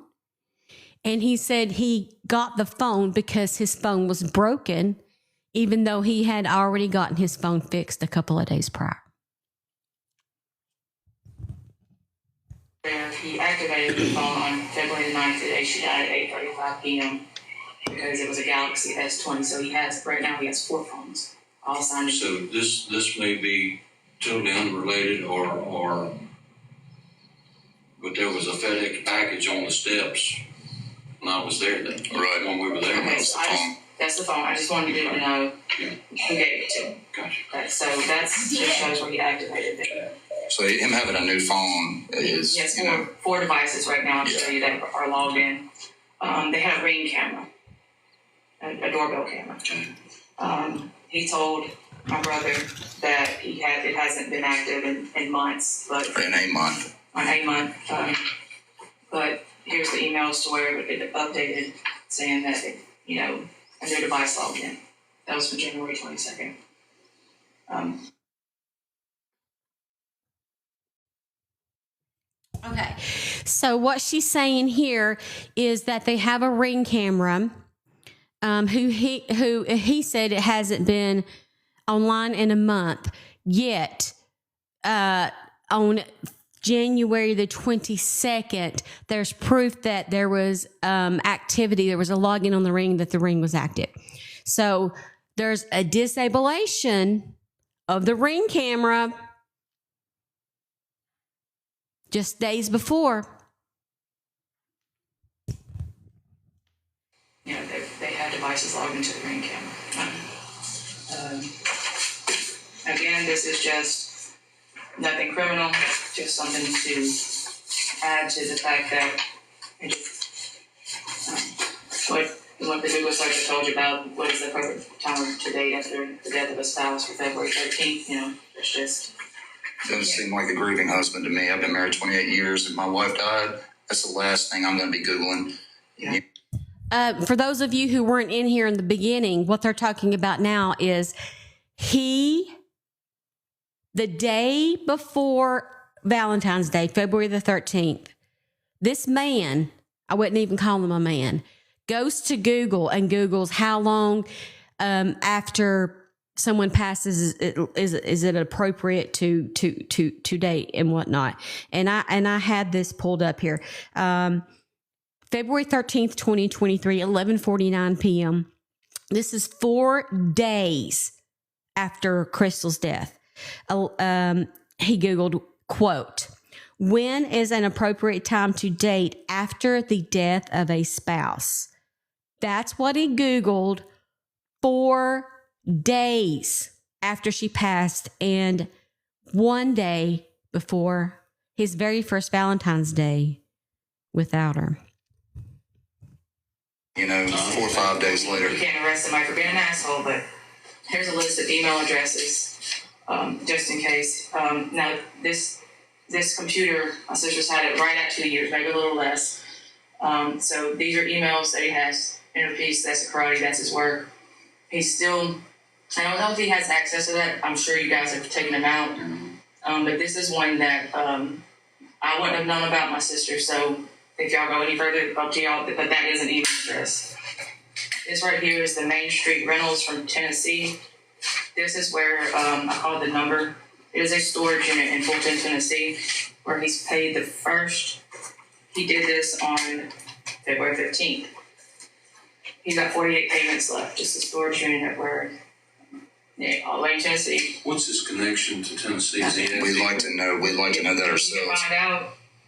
And he said he got the phone because his phone was broken, even though he had already gotten his phone fixed a couple of days prior. He activated the phone on February 9th at she died at 8:35 p.m. because it was a Galaxy S20. So he has 4 phones, all signed. So this may be totally unrelated, or but there was a FedEx package on the steps when I was there. Right when we were there. Okay, so that's the phone. I just wanted you to know who gave it to. Gotcha. So that's just shows where he activated it. So him having a new phone is four devices right now. I'll show you that are logged in. They had a Ring camera, a doorbell camera. He told my brother that it hasn't been active in months, but in a month. But here's the emails to where it updated saying that a new device logged in. That was from January 22nd. Okay, so what she's saying here is that they have a Ring camera. Who he said it hasn't been online in a month yet. On January the 22nd, there's proof that there was activity. There was a login on the Ring that the Ring was active. So there's a disablement of the Ring camera just days before. They had devices logged into the Ring camera. Again, this is just nothing criminal, just something to add to the fact that what the Google search told you about what is the perfect time to date after the death of a spouse for February 13th, it's just... Doesn't seem like a grieving husband to me. I've been married 28 years. If my wife died, that's the last thing I'm going to be Googling. Yeah. For those of you who weren't in here in the beginning, what they're talking about now is the day before Valentine's Day, February the 13th, this man, I wouldn't even call him a man, goes to Google and Googles how long after someone passes is it appropriate to date and whatnot. And I had this pulled up here. February 13th, 2023, 11:49 p.m. This is 4 days after Crystal's death. He Googled, quote, when is an appropriate time to date after the death of a spouse? That's what he Googled 4 days after she passed and 1 day before his very first Valentine's Day without her. 4 or 5 days later. You can't arrest somebody for being an asshole, but here's a list of email addresses, just in case. Now, this computer, my sister's had it right at 2 years, maybe a little less. So these are emails that he has. Inner Peace, that's a karate, that's his work. He's still, I don't know if he has access to that. I'm sure you guys have taken him out. But this is one that I wouldn't have known about my sister, so if y'all go any further, up to y'all, but that is an email address. This right here is the Main Street Rentals from Tennessee. This is where I called the number. It is a storage unit in Fulton, Tennessee, where he's paid the first. He did this on February 15th. He's got 48 payments left. Just a storage unit where, all Lane, Tennessee. What's his connection to Tennessee? We'd like to know that ourselves. You can find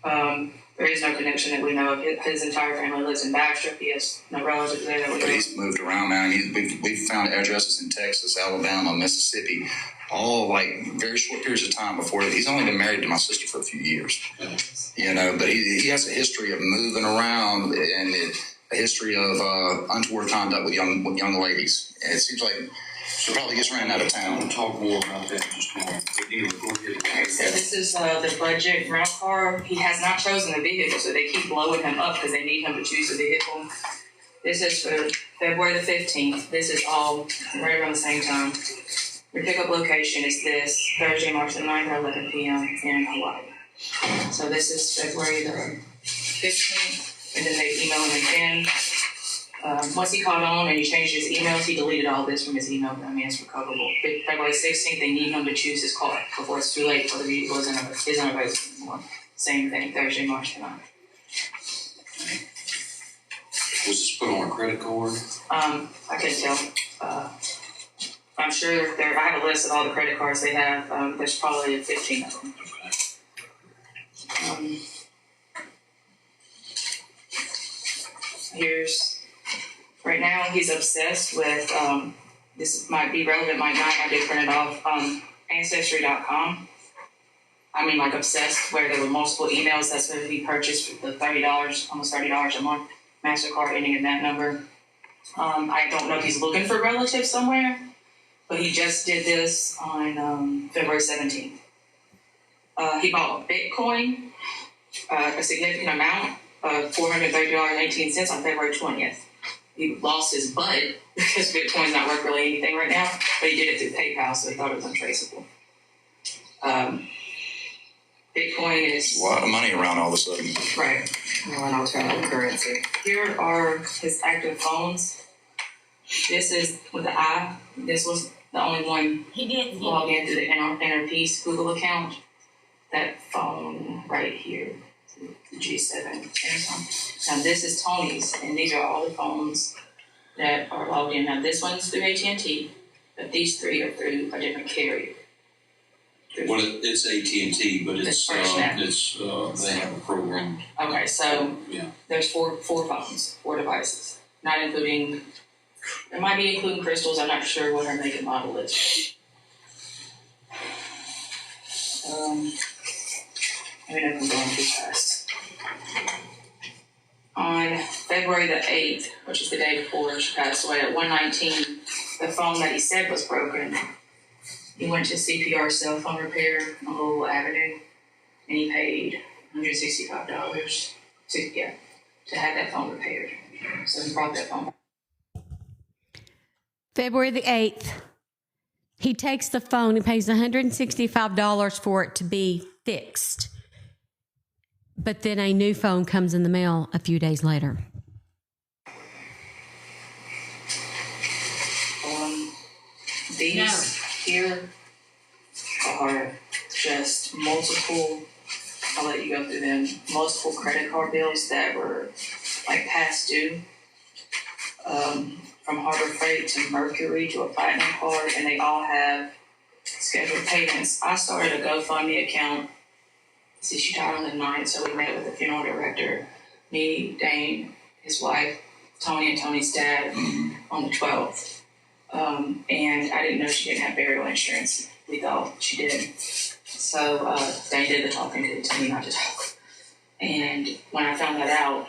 out. There is no connection that we know of. His entire family lives in Bastrop. He has no relatives there that we know. But he's moved around now. We've found addresses in Texas, Alabama, Mississippi, all like very short periods of time before. He's only been married to my sister for a few years, but he has a history of moving around and a history of untoward conduct with young ladies. And it seems like she probably gets ran out of town. We'll talk more about that in just a moment. Okay, so this is the budget rental car. He has not chosen the vehicle, so they keep blowing him up because they need him to choose a vehicle. This is for February the 15th. This is all right around the same time. Your pickup location is this, Thursday, March the 9th at 11 p.m. in Hawaii. So this is February the 15th. and then they email him again. Once he caught on and he changed his emails, he deleted all this from his email. I mean, it's recoverable. February 16th, they need him to choose his car before it's too late for the vehicle isn't available anymore. Same thing, Thursday, March 9th. Was this put on a credit card? I couldn't tell. I'm sure I have a list of all the credit cards they have. There's probably 15 of them. Right now he's obsessed with, this might be relevant, might not, I did print it off, Ancestry.com. I mean, like obsessed, where there were multiple emails. That's where he purchased the $30, almost $30 a month, MasterCard ending in that number. I don't know if he's looking for relatives somewhere, but he just did this on February 17th. He bought Bitcoin, a significant amount, $430.18 on February 20th. He lost his butt because Bitcoin's not worth really anything right now, but he did it through PayPal, so he thought it was untraceable. Bitcoin is A lot of money around all of a sudden. right. An alternative currency. Here are his active phones. This is with the I. This was the only one He did. logged into the Inner Peace Google account. That phone right here, the G7 Samsung. Now this is Tony's, and these are all the phones that are logged in. Now this one's through AT&T, but these three are through a different carrier. Well, it's AT&T, but it's they have a program. Okay, so Yeah. there's four phones, 4 devices, not including. It might be including Crystal's. I'm not sure what her make and model is. I mean, I'm going too fast. On February the 8th, which is the day before she passed away, at 1:19, the phone that he said was broken, he went to CPR cell phone repair on Louisville Avenue, and he paid $165 to have that phone repaired. So he brought that phone back. February the 8th, he takes the phone and pays $165 for it to be fixed. But then a new phone comes in the mail a few days later. These here are just multiple, I'll let you go through them, multiple credit card bills that were like past due. From Harbor Freight to Mercury to a Platinum card, and they all have scheduled payments. I started a GoFundMe account. See, she died on the 9th, so we met with the funeral director, me, Dane, his wife, Tony, and Tony's dad on the 12th. And I didn't know she didn't have burial insurance. We thought she did. So Dane did the talking to me not to talk. And when I found that out,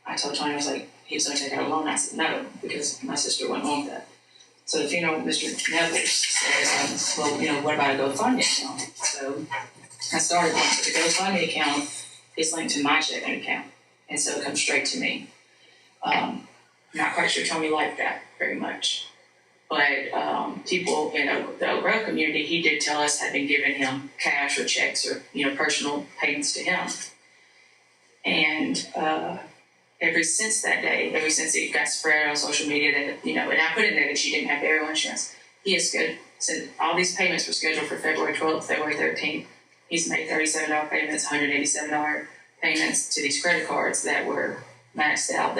I told Tony, I was like, he was going to take out a loan. I said no, because my sister wouldn't want that. So the funeral, Mr. Neville says, well, what about a GoFundMe account? So I started one. So the GoFundMe account is linked to my checking account, and so it comes straight to me. I'm not quite sure Tony liked that very much, but people in the Oak Grove community, he did tell us, had been giving him cash or checks or personal payments to him, and ever since that day, ever since it got spread on social media that and I put in there that she didn't have burial insurance, he has said all these payments were scheduled for February 12th, February 13th. He's made $37 payments, $187 payments to these credit cards that were maxed out.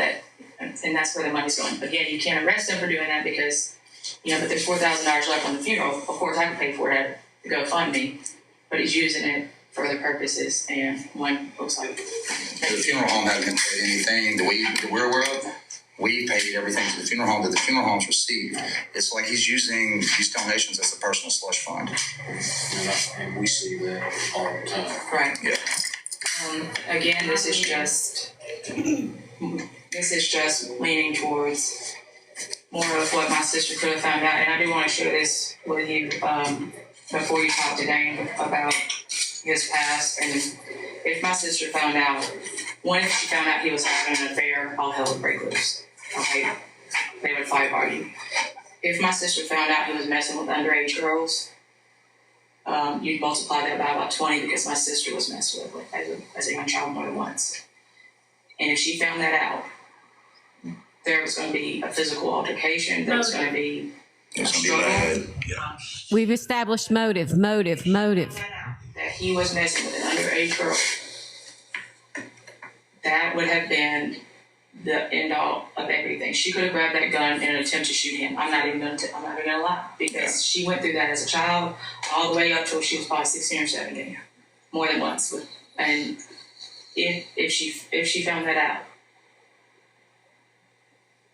And that's where the money's going. Again, you can't arrest him for doing that because, but there's $4,000 left on the funeral. Of course, I can pay for it to GoFundMe, but he's using it for other purposes. And one looks like The funeral home hasn't paid anything that we're aware of. We paid everything to the funeral home that the funeral homes received. It's like he's using these donations as a personal slush fund. And we see that all the time. right. Yeah. Again, this is just leaning towards more of what my sister could have found out. And I do want to share this with you before you talk to Dane about his past. And if my sister found out, if she found out he was having an affair, all hell would break loose. Okay? They would fight argue. If my sister found out he was messing with underage girls, you'd multiply that by about 20 because my sister was messed with as a young child more than once. And if she found that out, there was going to be a physical altercation. There was going to be a struggle. We've established motive. That he was messing with an underage girl. That would have been the end all of everything. She could have grabbed that gun in an attempt to shoot him. I'm not even gonna lie, because she went through that as a child, all the way up till she was probably 16 or 17, more than once. And if she found that out,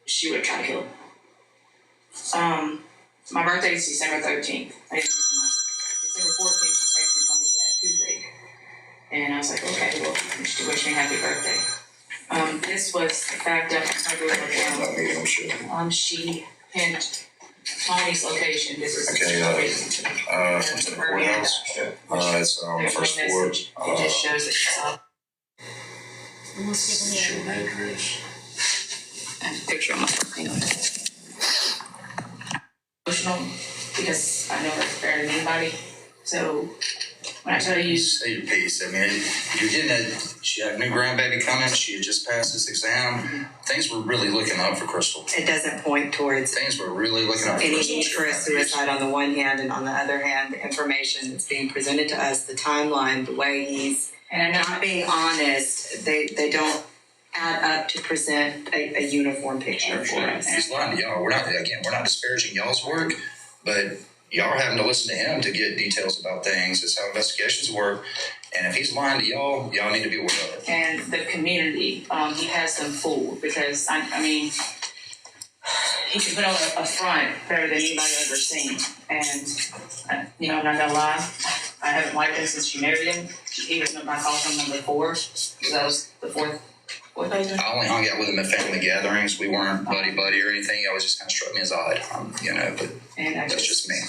she would have tried to kill him. My birthday is December 13th. I didn't do December 14th. She texted me told me she had a toothache, and I was like, okay, well, she wished me happy birthday. This was backed up on her she pinned Tony's location. This is from the courthouse. It's on the first floor. It just shows that she's on. Show an address. And a picture on my phone. Emotional, because I know that's better than anybody. So when I tell you, say your piece. I mean, you're getting she had a new grandbaby coming. She had just passed this exam. Things were really looking up for Crystal. It doesn't point towards Things were really looking up for any Crystal. need for a suicide on the one hand, and on the other hand, the information that's being presented to us, the timeline, the way he's not being honest, they don't add up to present a uniform picture for us. He's lying to y'all. We're not disparaging y'all's work, but y'all are having to listen to him to get details about things. It's how investigations work. And if he's lying to y'all need to be aware of it. and the community, he has them fooled, because I mean, he can put on a front better than anybody I've ever seen. And I'm not gonna lie, I haven't liked him since she married him. He was my call from number 4, because I was the fourth husband. I only hung out with him at family gatherings. We weren't buddy or anything. He always just kind of struck me as odd, but that's just me.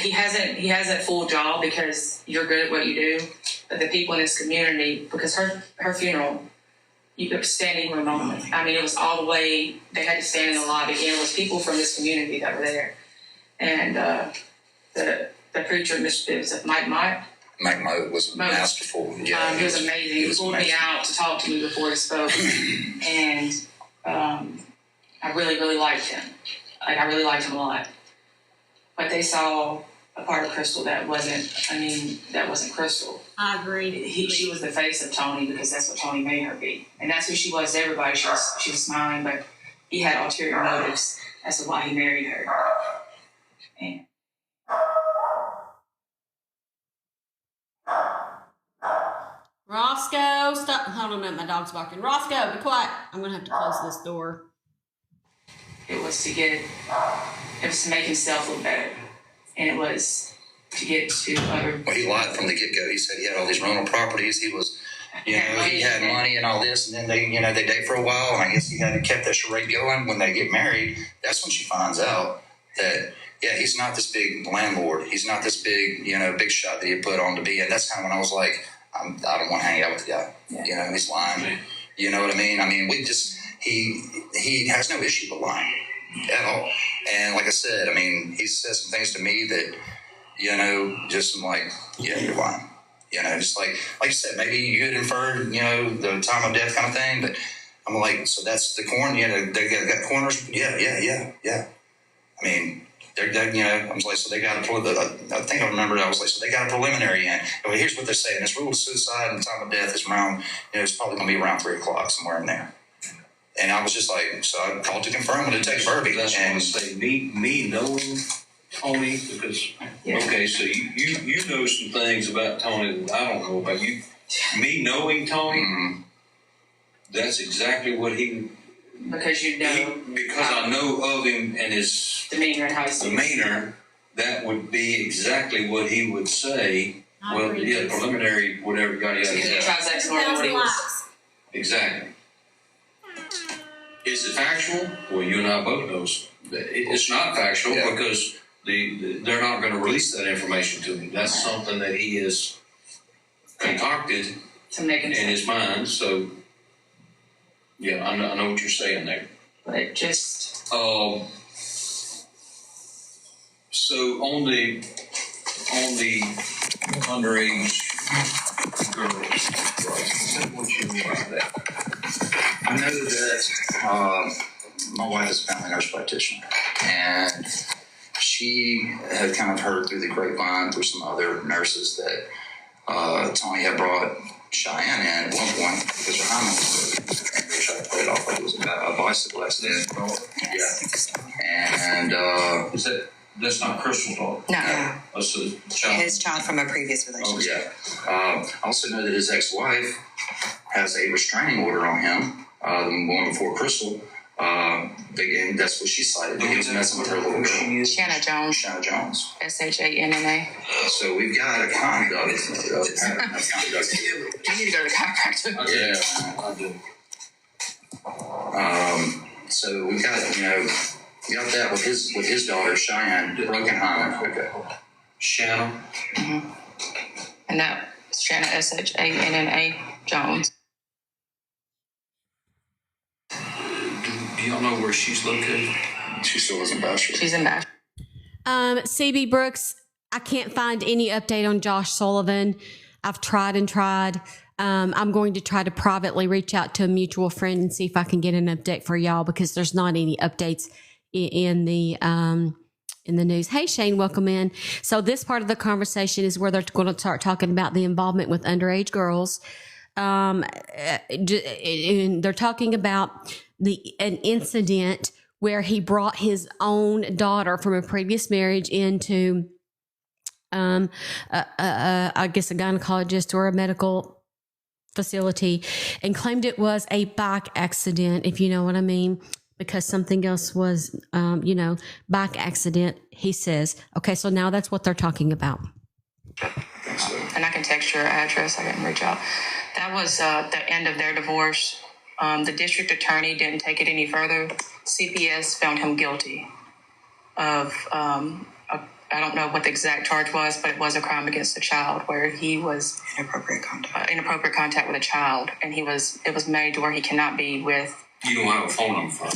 He hasn't fooled y'all because you're good at what you do, but the people in this community, because her funeral, you kept standing room only. I mean, it was all the way, they had to stand in the lobby, and it was people from this community that were there. And the preacher, Mike Moe was masterful. Yeah, he was amazing. He pulled me out to talk to me before he spoke. And I really, really liked him. I really liked him a lot. But they saw a part of Crystal that wasn't Crystal. I agree. She was the face of Tony, because that's what Tony made her be. And that's who she was to everybody. She was smiling, but he had ulterior motives as to why he married her. And Roscoe, stop. Hold on a minute, my dog's barking. Roscoe, be quiet. I'm going to have to close this door. it was to make himself look better. And it was to get to other... Well, he lied from the get-go. He said he had all these rental properties. He was, he had money and all this. And then they date for a while. And I guess he had kept that charade going. When they get married, that's when she finds out that, yeah, he's not this big landlord. He's not this big, big shot that he put on to be. And that's kind of when I was like, I don't want to hang out with the guy. Yeah. He's lying. You know what I mean? I mean, he has no issue with lying at all. And like I said, I mean, he said some things to me that, just I'm like, yeah, you're lying. Just like you said, maybe you had inferred, the time of death kind of thing, but I'm like, so that's the corn, they got corners. Yeah. I mean, I was like, so they got I think I remembered, I was like, so they got a preliminary in. Well, here's what they're saying. This rule of suicide and time of death is around, it's probably going to be around 3 o'clock, somewhere in there. And I was just like, so I called to confirm with a text verbiage. That's what I say, me knowing Tony, because, okay, so you know some things about Tony that I don't know about. You. Me knowing Tony, that's exactly what he... Because because I know of him and his demeanor and how he's demeanor, that would be exactly what he would say. Preliminary, whatever, yada yada. Because he tries to ignore what he was. Exactly. Is it factual? Well, you and I both know it's not factual because they're not going to release that information to me. That's something that he has concocted in his mind. So, yeah, I know what you're saying there. But just... So on the underage What you mean by that? I know that my wife is a family nurse practitioner, and she had kind of heard through the grapevine through some other nurses that Tony had brought Cheyenne in at one point because her hymen was broken, and they tried to play it off like it was a bicycle accident. Yes. Yeah, and That's not Crystal's dog? No. That's a child. His child from a previous oh relationship. yeah. I also know that his ex-wife has a restraining order on him. The one before Crystal. And that's what she cited. He was messing with her little girl. Shanna Jones. Shanna Jones. SHANNA. So we've got a conduct. You need to go to the chiropractor. Yeah. I do. So we got that with his daughter Cheyenne, broken hymen. Okay. Shanna. And that Shanna SHANNA Jones. Do y'all know where she's located? She still isn't bachelor. She's in Bash. CB Brooks, I can't find any update on Josh Sullivan. I've tried and tried. I'm going to try to privately reach out to a mutual friend and see if I can get an update for y'all because there's not any updates in the news. Hey, Shane, welcome in. So this part of the conversation is where they're going to start talking about the involvement with underage girls. And they're talking about an incident where he brought his own daughter from a previous marriage into, I guess, a gynecologist or a medical facility and claimed it was a bike accident, if you know what I mean, because something else was, bike accident, he says. Okay, so now that's what they're talking about. And I can text your address. I didn't reach out. That was the end of their divorce. The district attorney didn't take it any further. CPS found him guilty of, I don't know what the exact charge was, but it was a crime against a child where he was inappropriate contact with a child. And it was made to where he cannot be with. You don't have a phone number for her.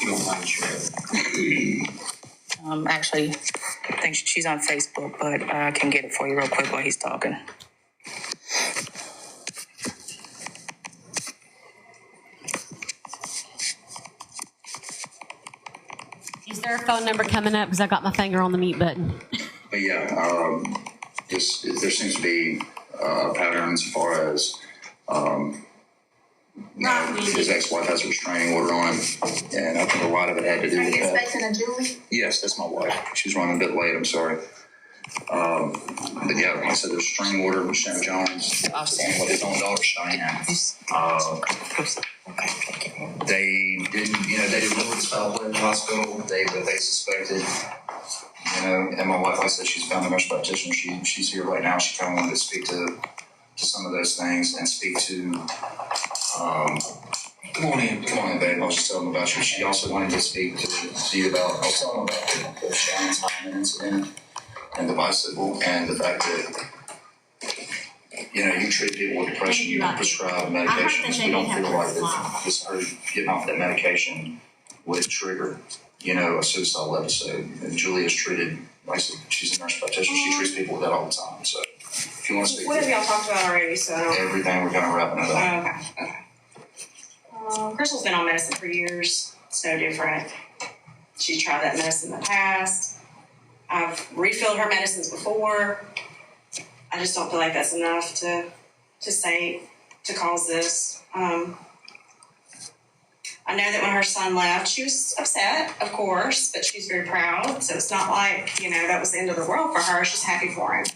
You don't mind sharing. Actually, I think she's on Facebook, but I can get it for you real quick while he's talking. Is there a phone number coming up? Because I got my finger on the mute button. But yeah, there seems to be a pattern as far as his ex-wife has a restraining order on him, and I think a lot of it had to do with that. Are you expecting a Julie? Yes, that's my wife. She's running a bit late. I'm sorry. But yeah, like I said, there's a restraining order with Shanna Jones and with his own daughter Cheyenne. They didn't know this foul play in the hospital. They suspected, and my wife, like I said, she's a family nurse practitioner. She's here right now. She kind of wanted to speak to some of those things and speak to. Come on in, babe. I was just telling them about you. She also wanted to speak to you about. I was telling them about the Cheyenne's hymen incident and the bicycle and the fact that you treat people with depression. You don't prescribe medications. We don't feel like that this her getting off that medication would trigger a suicidal episode. And Julie is treated. Like I said, she's a nurse practitioner. She treats people with that all the time. So if you want to speak, what have y'all talked about already? So everything, we're kind of wrapping it up. Okay. Crystal's been on medicine for years. It's no different. She's tried that medicine in the past. I've refilled her medicines before. I just don't feel like that's enough to cause this. I know that when her son left, she was upset, of course, but she's very proud. So it's not like, that was the end of the world for her. She's happy for him.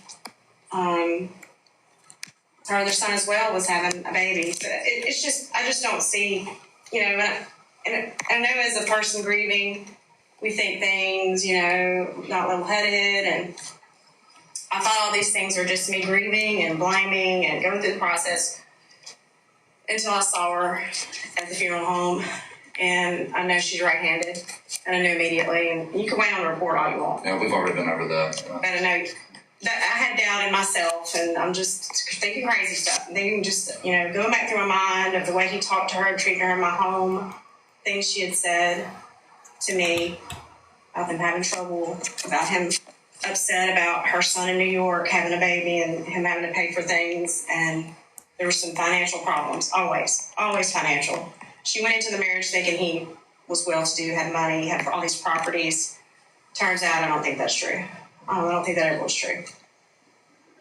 Her other son as well was having a baby. So I just don't see, and I know as a person grieving, we think things, not level-headed, and I thought all these things were just me grieving and blaming and going through the process until I saw her at the funeral home, and I know she's right-handed, and I knew immediately, and you can wait on the report all you want. Yeah, we've already been over that. But I know that I had doubt in myself, and I'm just thinking crazy stuff. Thinking just, going back through my mind of the way he talked to her, treating her in my home, things she had said to me about them having trouble, about him upset about her son in New York having a baby and him having to pay for things, and there were some financial problems, always financial. She went into the marriage thinking he was well-to-do, had money, had all these properties. Turns out I don't think that's true. I don't think that ever was true.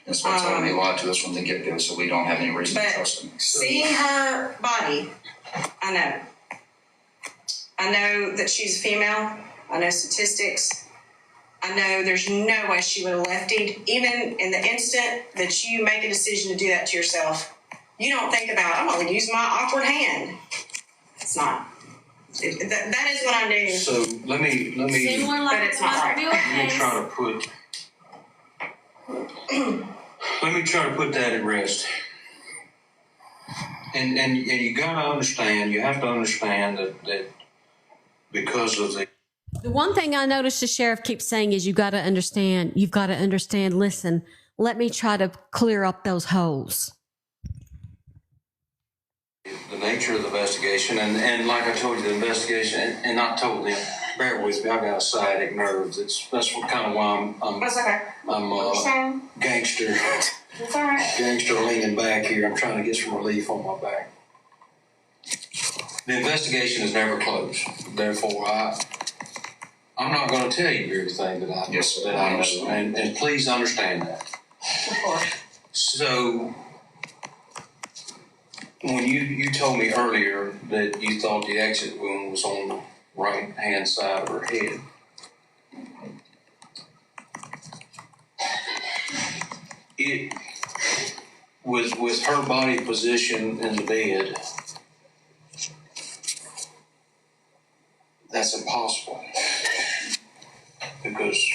That's why Tony lied to us from the get-go, so we don't have any reason to trust him. Seeing her body, I know that she's a female. I know statistics. I know there's no way she would have left it. Even in the instant that you make a decision to do that to yourself, you don't think about, I'm going to use my awkward hand. It's not. That is what I knew. So let me Similar like But it's not right. let me try to put that at rest. And you gotta understand, you have to understand that because of The one thing I noticed the sheriff keeps saying is you've got to understand, listen, let me try to clear up those holes. the nature of the investigation, and like I told you, the investigation, and not totally, bear with me, I got sciatic nerves. That's what kind of why That's okay. I'm gangster. It's all right. Gangster leaning back here. I'm trying to get some relief on my back. The investigation is never closed. Therefore, I'm not going to tell you everything that I know, and please understand that. Of course. So, when you told me earlier that you thought the exit wound was on the right hand side of her head, it with her body position in the bed, that's impossible because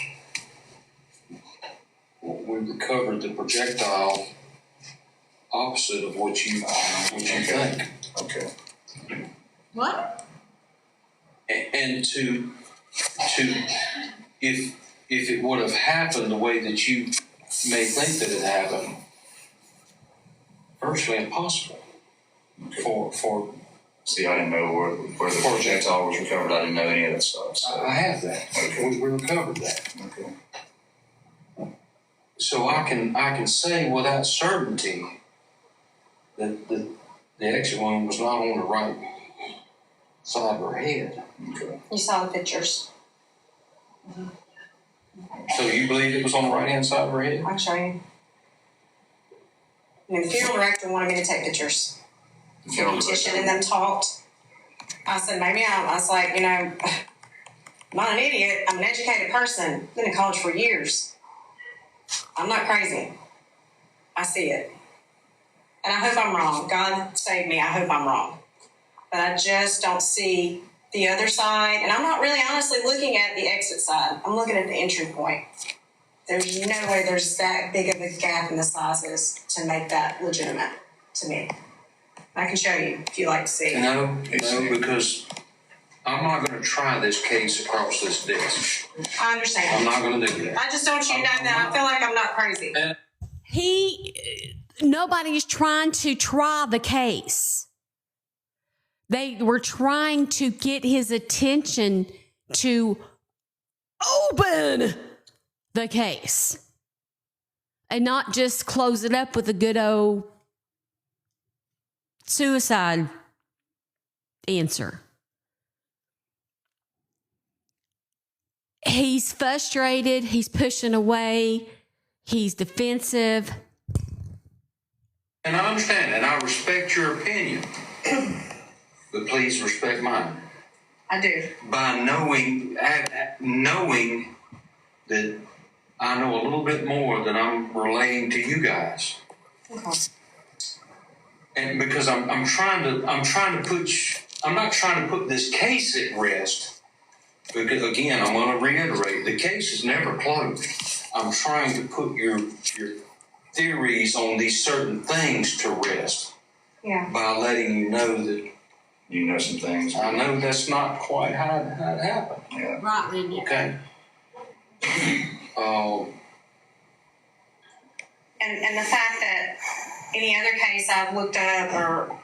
we recovered the projectile opposite of what you think. Okay. What? And to if it would have happened the way that you may think that it happened, virtually impossible for See, I didn't know where the projectile was recovered. I didn't know any of that stuff. So. I have that. Okay. We recovered that. Okay. So I can say without certainty that the exit wound was not on the right side of her head. Okay. You saw the pictures. So you believe it was on the right hand side of her head? I'll show you. And the funeral director wanted me to take pictures. The beautician and them talked. I said, maybe I was like, I'm not an idiot. I'm an educated person. Been in college for years. I'm not crazy. I see it. And I hope I'm wrong. God save me. I hope I'm wrong. But I just don't see the other side. And I'm not really honestly looking at the exit side. I'm looking at the entry point. There's no way there's that big of a gap in the sizes to make that legitimate to me. I can show you if you like to see. No, because I'm not going to try this case across this desk. I understand. I'm not going to do that. I just don't want you to know that I feel like I'm not crazy. Nobody's trying to try the case. They were trying to get his attention to open the case and not just close it up with a good old suicide answer. He's frustrated. He's pushing away. He's defensive. And I understand, and I respect your opinion, but please respect mine. I do. By knowing that I know a little bit more than I'm relaying to you guys. Okay. And because I'm not trying to put this case at rest. Because again, I'm going to reiterate, the case is never closed. I'm trying to put your theories on these certain things to rest. Yeah. By letting you know that You know some things. I know that's not quite how it happened. Yeah. Right, Randy. Okay. And the fact that any other case I've looked up or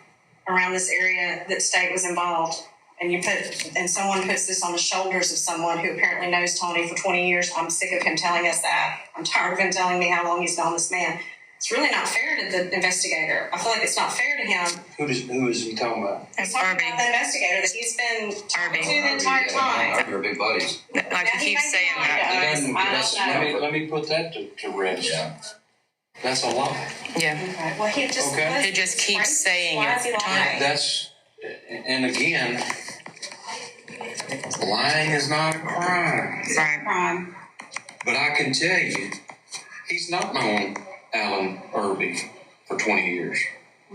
around this area that state was involved, and someone puts this on the shoulders of someone who apparently knows Tony for 20 years. I'm sick of him telling us that. I'm tired of him telling me how long he's known this man. It's really not fair to the investigator. I feel like it's not fair to him. Who is he talking about? He's talking about the investigator that he's been talking to the entire time. We're big buddies. Like Now, he keeps may saying be lying that. to us. I don't know. Let me put that to rest. Yeah. That's a lie. Yeah. Okay. Well, he just Okay. He just keeps saying Why it. is he lying? That's, and again, lying is not a crime. Right. Crime. But I can tell you, he's not known Alan Irby for 20 years.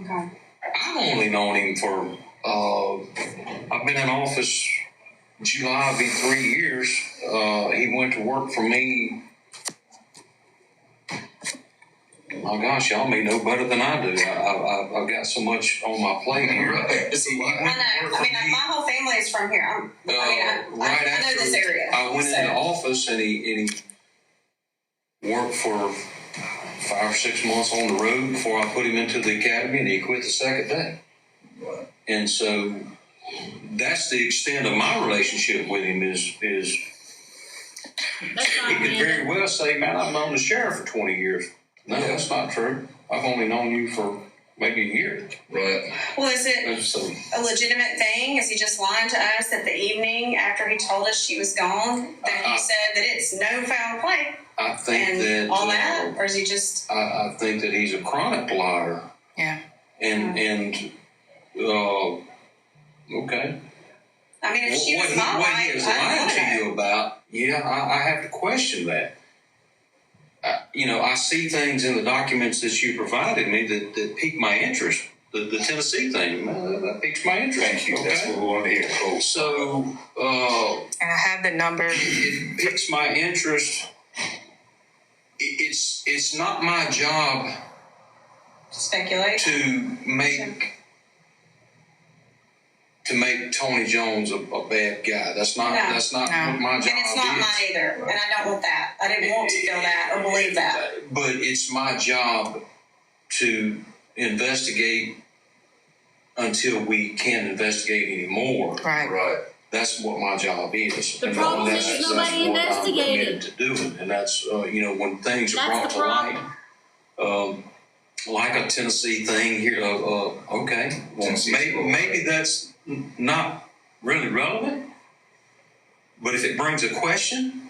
Okay. I've only known him for, I've been in office July, will be 3 years. He went to work for me. Oh gosh, y'all may know better than I do. I've got so much on my plate here. It's a lot. I know. I mean, my whole family is from here. I know this area. I went into office and he worked for 5 or 6 months on the road before I put him into the academy, and he quit the second day. And so that's the extent of my relationship with him is he could very well say, man, I've known the sheriff for 20 years. No, that's not true. I've only known you for maybe a year. Right. Well, is it So, a legitimate thing? Is he just lying to us that the evening after he told us she was gone, that he said that it's no foul play I think and that all that? Or is he just... I think that he's a chronic liar. Yeah. And okay. I mean, if she What was my he wife, is I don't lying know to that. you about, I have to question that. I see things in the documents that you provided me that pique my interest. The Tennessee thing, that piques my interest. Thank you. Okay? That's what we wanted to hear. Cool. So, And I have the number. it piques my interest. It's not my job Speculate. to make Tony Jones a bad guy. That's not No. what my job And it's not is. mine either. And I don't want that. I didn't want to feel that or believe that. But it's my job to investigate until we can't investigate anymore. Right. Right. That's what my job is. The And problem that's- is that's nobody what I'm investigated. committed to doing, and that's when things are That's brought the to light, like a Tennessee thing here. Okay, well, Tennessee's maybe that's not really relevant, but if it brings a question,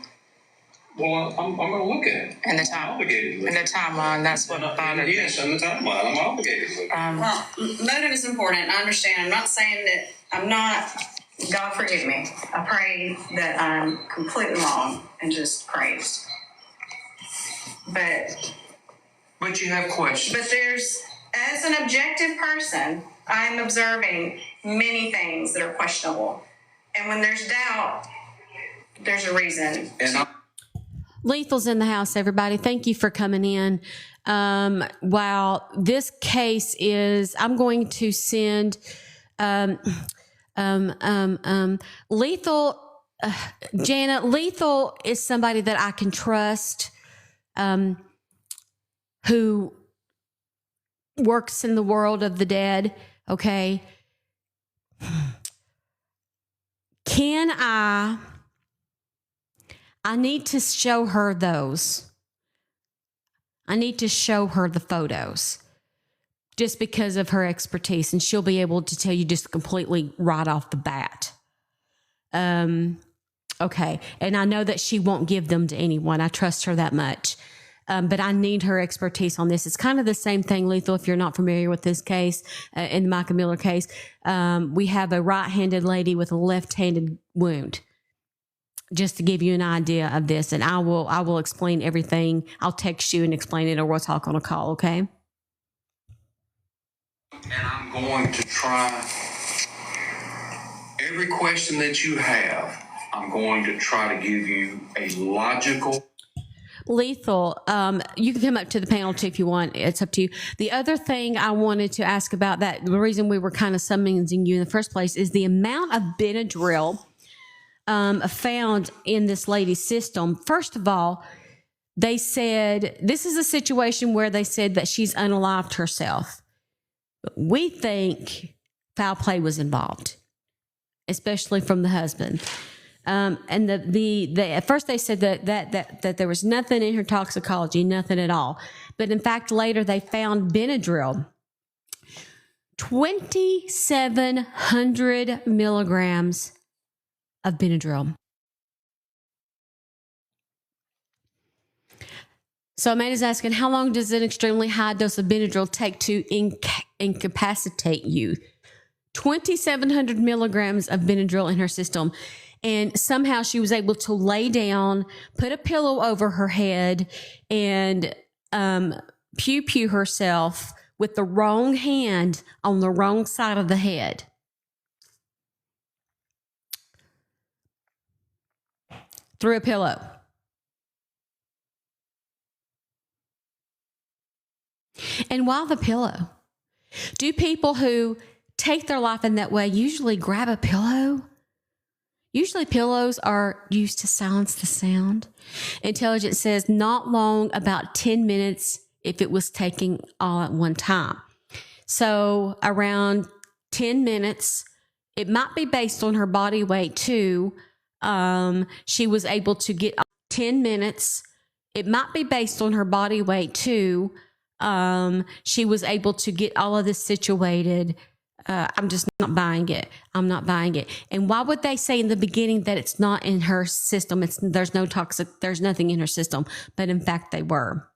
well, I'm going to look at it. And the I'm time. obligated to And look the timeline, that's what bothered me. Yes, and the timeline. I'm obligated to look at it. Well, motive is important. I understand. I'm not saying that I'm not. God forgive me. I pray that I'm completely wrong and just crazed. But you have questions. But there's, as an objective person, I'm observing many things that are questionable. And when there's doubt, there's a reason. And Lethal's in the house, everybody. Thank you for coming in. Wow, this case is, I'm going to send Lethal, Jana, Lethal is somebody that I can trust, who works in the world of the dead. Okay. Can I need to show her those. I need to show her the photos just because of her expertise, and she'll be able to tell you just completely right off the bat. Okay. And I know that she won't give them to anyone. I trust her that much. But I need her expertise on this. It's kind of the same thing, Lethal, if you're not familiar with this case, in the Micah Miller case. We have a right-handed lady with a left-handed wound. Just to give you an idea of this, and I will explain everything. I'll text you and explain it, or we'll talk on a call, okay? And I'm going to try every question that you have. I'm going to try to give you a logical. Lethal, you can come up to the panel too if you want. It's up to you. The other thing I wanted to ask about that, the reason we were kind of summoning you in the first place, is the amount of Benadryl found in this lady's system. First of all, they said this is a situation where they said that she's unalived herself. We think foul play was involved. especially from the husband. And at first they said that there was nothing in her toxicology, nothing at all. But in fact, later they found Benadryl, 2,700 milligrams of Benadryl. So Amanda's asking, how long does an extremely high dose of Benadryl take to incapacitate you? 2,700 milligrams of Benadryl in her system. And somehow she was able to lay down, put a pillow over her head, and pew herself with the wrong hand on the wrong side of the head. Through a pillow. And why the pillow? Do people who take their life in that way usually grab a pillow? Usually pillows are used to silence the sound. Intelligence says not long, about 10 minutes if it was taking all at one time. So around 10 minutes, it might be based on her body weight too. She was able to get 10 minutes. It might be based on her body weight too. She was able to get all of this situated. I'm just not buying it. I'm not buying it. And why would they say in the beginning that it's not in her system? There's nothing in her system, but in fact they were.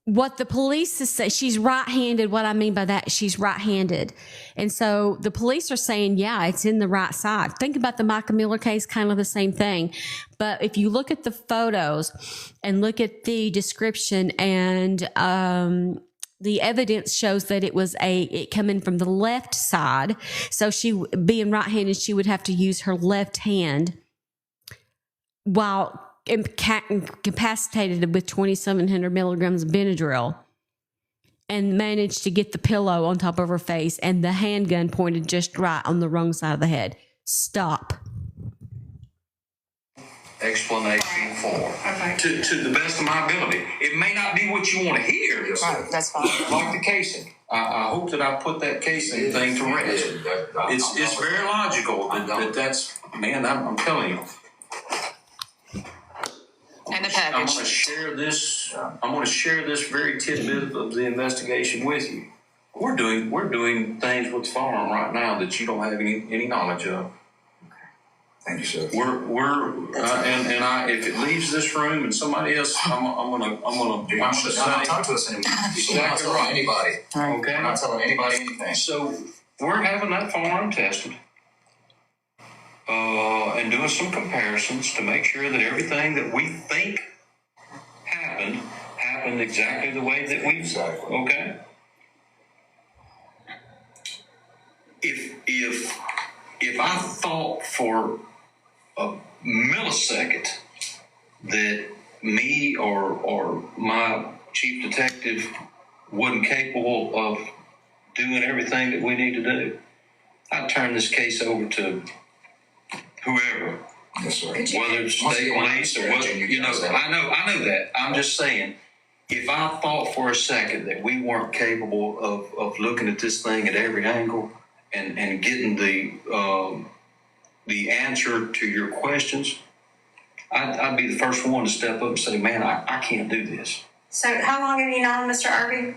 What the police say, she's right-handed. What I mean by that, she's right-handed. And so the police are saying, yeah, it's in the right side. Think about the Micah Miller case, kind of the same thing. But if you look at the photos and look at the description and the evidence shows that it coming from the left side. So she, being right-handed, she would have to use her left hand while incapacitated with 2,700 milligrams of Benadryl, and managed to get the pillow on top of her face and the handgun pointed just right on the wrong side of the head. Stop. Explanation for. Okay. To the best of my ability. It may not be what you want to hear. Right, that's fine. Like the casing. I hope that I put that casing thing to rest. It's very logical that's, man, I'm telling you. And the I'm package. going to share this very tidbit of the investigation with you. We're doing things with the farm right now that you don't have any knowledge of. Thank you, sir. If it leaves this room and somebody else, I'm gonna You're not talk to us anymore. You're not telling anybody. Okay. We're not telling anybody anything. So we're having that farm tested. And doing some comparisons to make sure that everything that we think happened exactly the way that we Exactly. Okay. If I thought for a millisecond that me or my chief detective wasn't capable of doing everything that we need to do, I'd turn this case over to whoever. Yes, sir. Whether it's state police or what, I know that. I'm just saying, if I thought for a second that we weren't capable of looking at this thing at every angle and getting the answer to your questions, I'd be the first one to step up and say, man, I can't do this. So how long have you known Mr. Irby?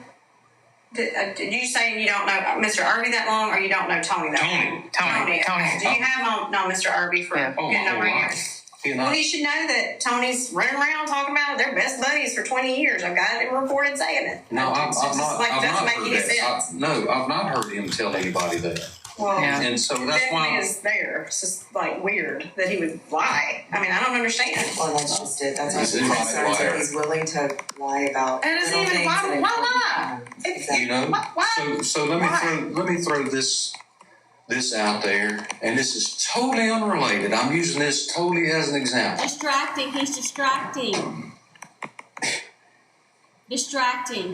Did you say you don't know Mr. Irby that long, or you don't know Tony that long? Tony. Do you have known Mr. Irby for a good number of years? Well, you should know that Tony's running around talking about they're best buddies for 20 years. I've got it reported saying it. No, I've not heard that. Sense. I've not heard him tell anybody that. Well, And so that's why is there. It's just like weird that he would lie. I mean, I don't understand. Well, that's just it. That's He's what a the chronic concerns liar. that he's willing to lie about. And it's little even things why and lie? important times. Exactly. So let me throw this out there, and this is totally unrelated. I'm using this totally as an example. Distracting. He's distracting.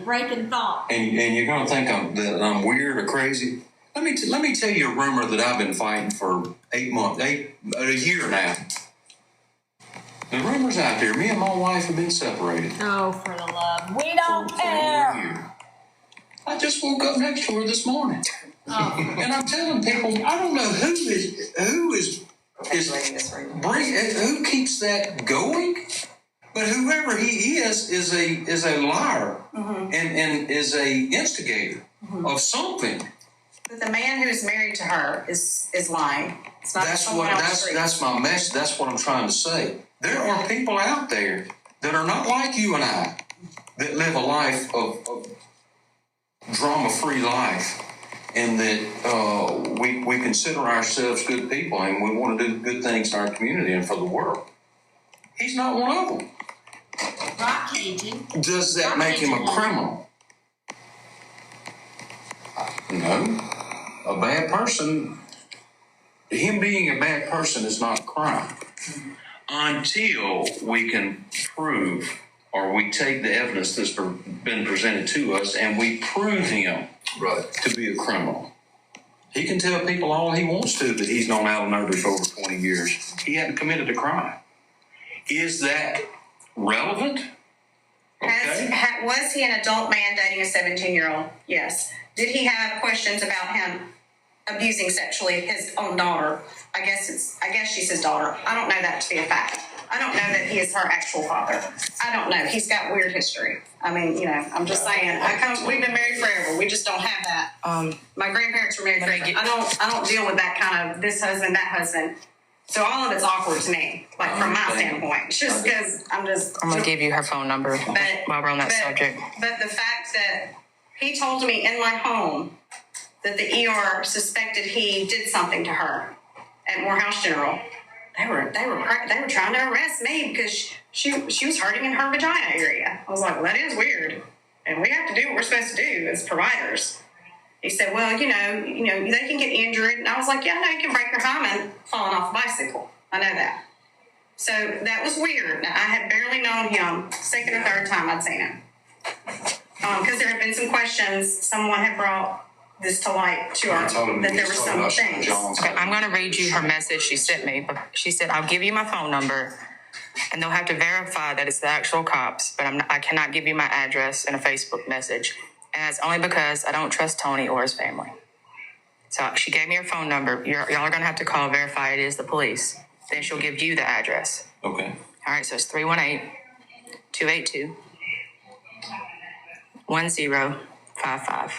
Breaking thought. And you're gonna think I'm weird or crazy. Let me tell you a rumor that I've been fighting for 8 months, a year now. The rumor's out there. Me and my wife have been separated. Oh, for the love. We for a year. I just woke up next to her this morning. And I'm telling people, I don't know who keeps that going, but whoever he is a liar and is a instigator of something. But the man who's married to her is lying. It's not That's my message. That's what I'm trying to say. There are people out there that are not like you and I, that live a life of drama-free life, and that we consider ourselves good people and we want to do good things in our community and for the world. He's not one of them. Right, Cajun. Does that make him a criminal? No. A bad person, him being a bad person is not a crime. Until we can prove, or we take the evidence that's been presented to us and we prove him to be a criminal. He can tell people all he wants to that he's known Alan Irby for over 20 years. He hadn't committed a crime. Is that relevant? Okay. Was he an adult man dating a 17-year-old? Yes. Did he have questions about him abusing sexually his own daughter? I guess she's his daughter. I don't know that to be a fact. I don't know that he is her actual father. I don't know. He's got weird history. I mean, I'm just saying. We've been married forever. We just don't have that. My grandparents were married forever. I don't deal with that kind of this husband, that husband. So all of it's awkward to me, like from my standpoint. It's just because I'm going to give you her phone number while we're on that subject. But the fact that he told me in my home that the ER suspected he did something to her at Morehouse General. They were trying to arrest me because she was hurting in her vagina area. I was like, well, that is weird, and we have to do what we're supposed to do as providers. He said, well, they can get injured, and I was like, yeah, no, you can break your hymen falling off a bicycle. I know that. So that was weird. Now, I had barely known him. Second or third time I'd seen him, because there had been some questions. Someone had brought this to light to her, that there were some things. Okay, I'm going to read you her message she sent me. But she said, I'll give you my phone number, and they'll have to verify that it's the actual cops, but I cannot give you my address in a Facebook message. And that's only because I don't trust Tony or his family. So she gave me her phone number. Y'all are going to have to call, verify it is the police. Then she'll give you the address. Okay. All right, so it's 318-282-1055.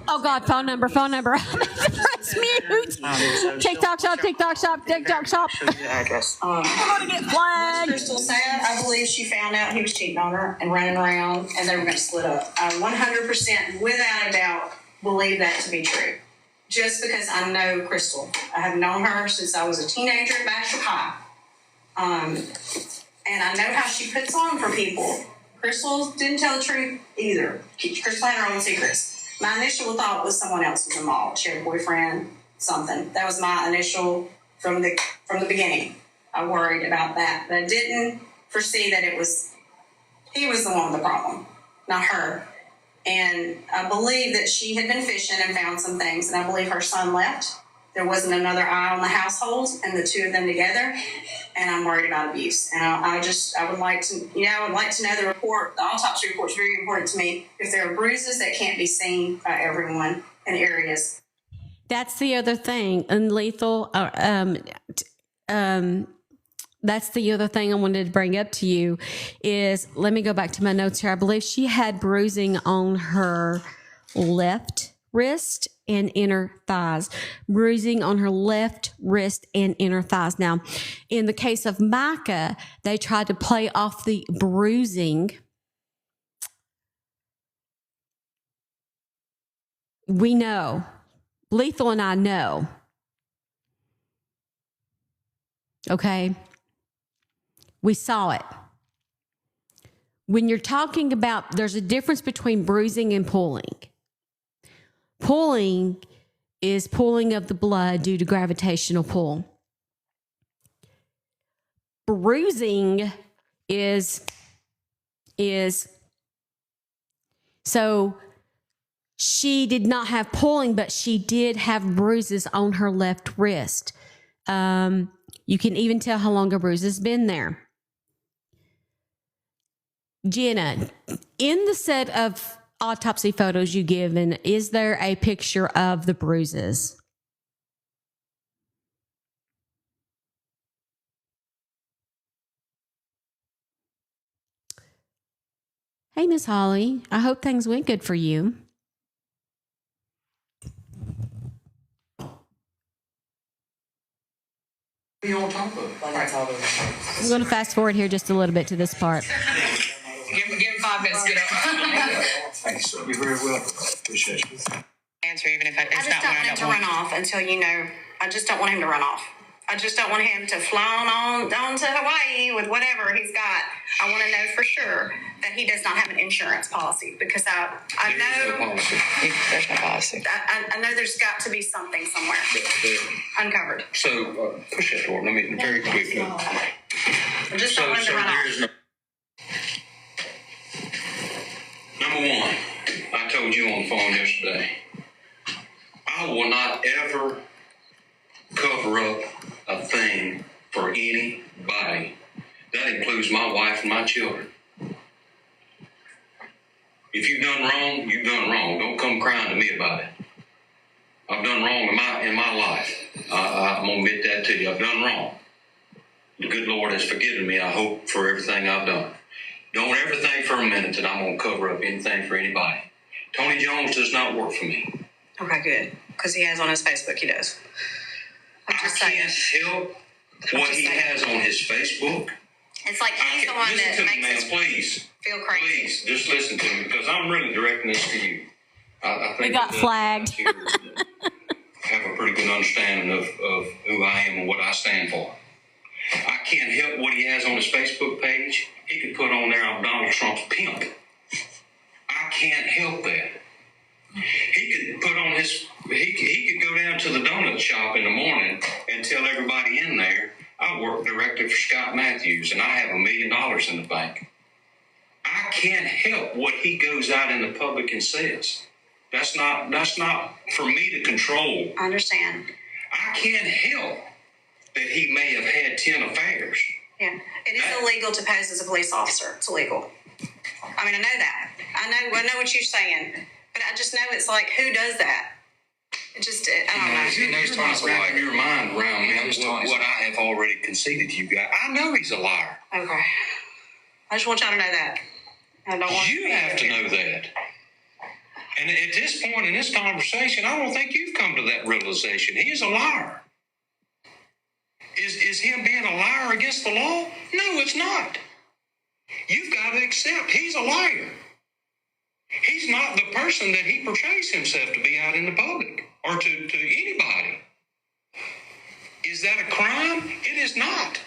Oh God, phone number. Press mute. TikTok shop. Show you the address. I'm gonna get flagged. Crystal said, I believe she found out he was cheating on her and running around, and they were going to split up. I 100%, without a doubt, believe that to be true. Just because I know Crystal. I have known her since I was a teenager at Bachelor High. And I know how she puts on for people. Crystal didn't tell the truth either. Crystal had her own secrets. My initial thought was someone else was involved. She had a boyfriend, something. That was my initial from the beginning. I worried about that. But I didn't foresee that he was the one with the problem, not her. And I believe that she had been fishing and found some things, and I believe her son left. There wasn't another eye on the household and the two of them together, and I'm worried about abuse. And I would like to know the report. The autopsy report is very important to me. If there are bruises that can't be seen by everyone in areas. That's the other thing. Unlethal. That's the other thing I wanted to bring up to you is, let me go back to my notes here. I believe she had bruising on her left wrist and inner thighs. Bruising on her left wrist and inner thighs. Now, in the case of Micah, they tried to play off the bruising. We know. Lethal and I know. Okay? We saw it. When you're talking about, there's a difference between bruising and pulling. Pulling is pulling of the blood due to gravitational pull. Bruising is so she did not have pulling, but she did have bruises on her left wrist. You can even tell how long a bruise has been there. Jenna, in the set of autopsy photos you given, is there a picture of the bruises? Hey, Miss Holly. I hope things went good for you. What are you on top of? I'm going to fast forward here just a little bit to this part. Give him 5 minutes to get up. Thanks, sir. You're very welcome. Appreciate you. Answer, even if it's I just not don't one want I him to don't want. run off until I just don't want him to run off. I just don't want him to fly on to Hawaii with whatever he's got. I want to know for sure that he does not have an insurance policy because I There is no know policy. There's no policy. I know there's got to be something somewhere uncovered. So, push that door. Let me very quickly. I just don't want him to run there off. is no. Number one, I told you on the phone yesterday, I will not ever cover up a thing for anybody. That includes my wife and my children. If you've done wrong, you've done wrong. Don't come crying to me about it. I've done wrong in my life. I'm going to admit that to you. I've done wrong. The good Lord has forgiven me, I hope, for everything I've done. Don't ever think for a minute that I'm going to cover up anything for anybody. Tony Jones does not work for me. Okay, good. Because he has on his Facebook, he does. I'm I just can't saying. help what he has on his Facebook. It's like he's the one Listen that to me, makes man, us please. feel crazy. Please, just listen to me, because I'm really directing this to you. I think We got that flagged. here have a pretty good understanding of who I am and what I stand for. I can't help what he has on his Facebook page. He could put on there, I'm Donald Trump's pimp. I can't help that. He could put on he could go down to the donut shop in the morning and tell everybody in there, I work directly for Scott Matthews and I have $1 million in the bank. I can't help what he goes out in the public and says. That's not for me to control. I understand. I can't help that he may have had 10 affairs. Yeah. It is illegal to pose as a police officer. It's illegal. I mean, I know that. I know what you're saying. But I just know it's like, who does that? It just, I don't know. You're not wrapping your mind around me what I have already conceded to you guys. I know he's a liar. Okay. I just want y'all to know that. I don't want You have to know that. And at this point in this conversation, I don't think you've come to that realization. He is a liar. Is him being a liar against the law? No, it's not. You've got to accept he's a liar. He's not the person that he portrays himself to be out in the public or to anybody. Is that a crime? It is not.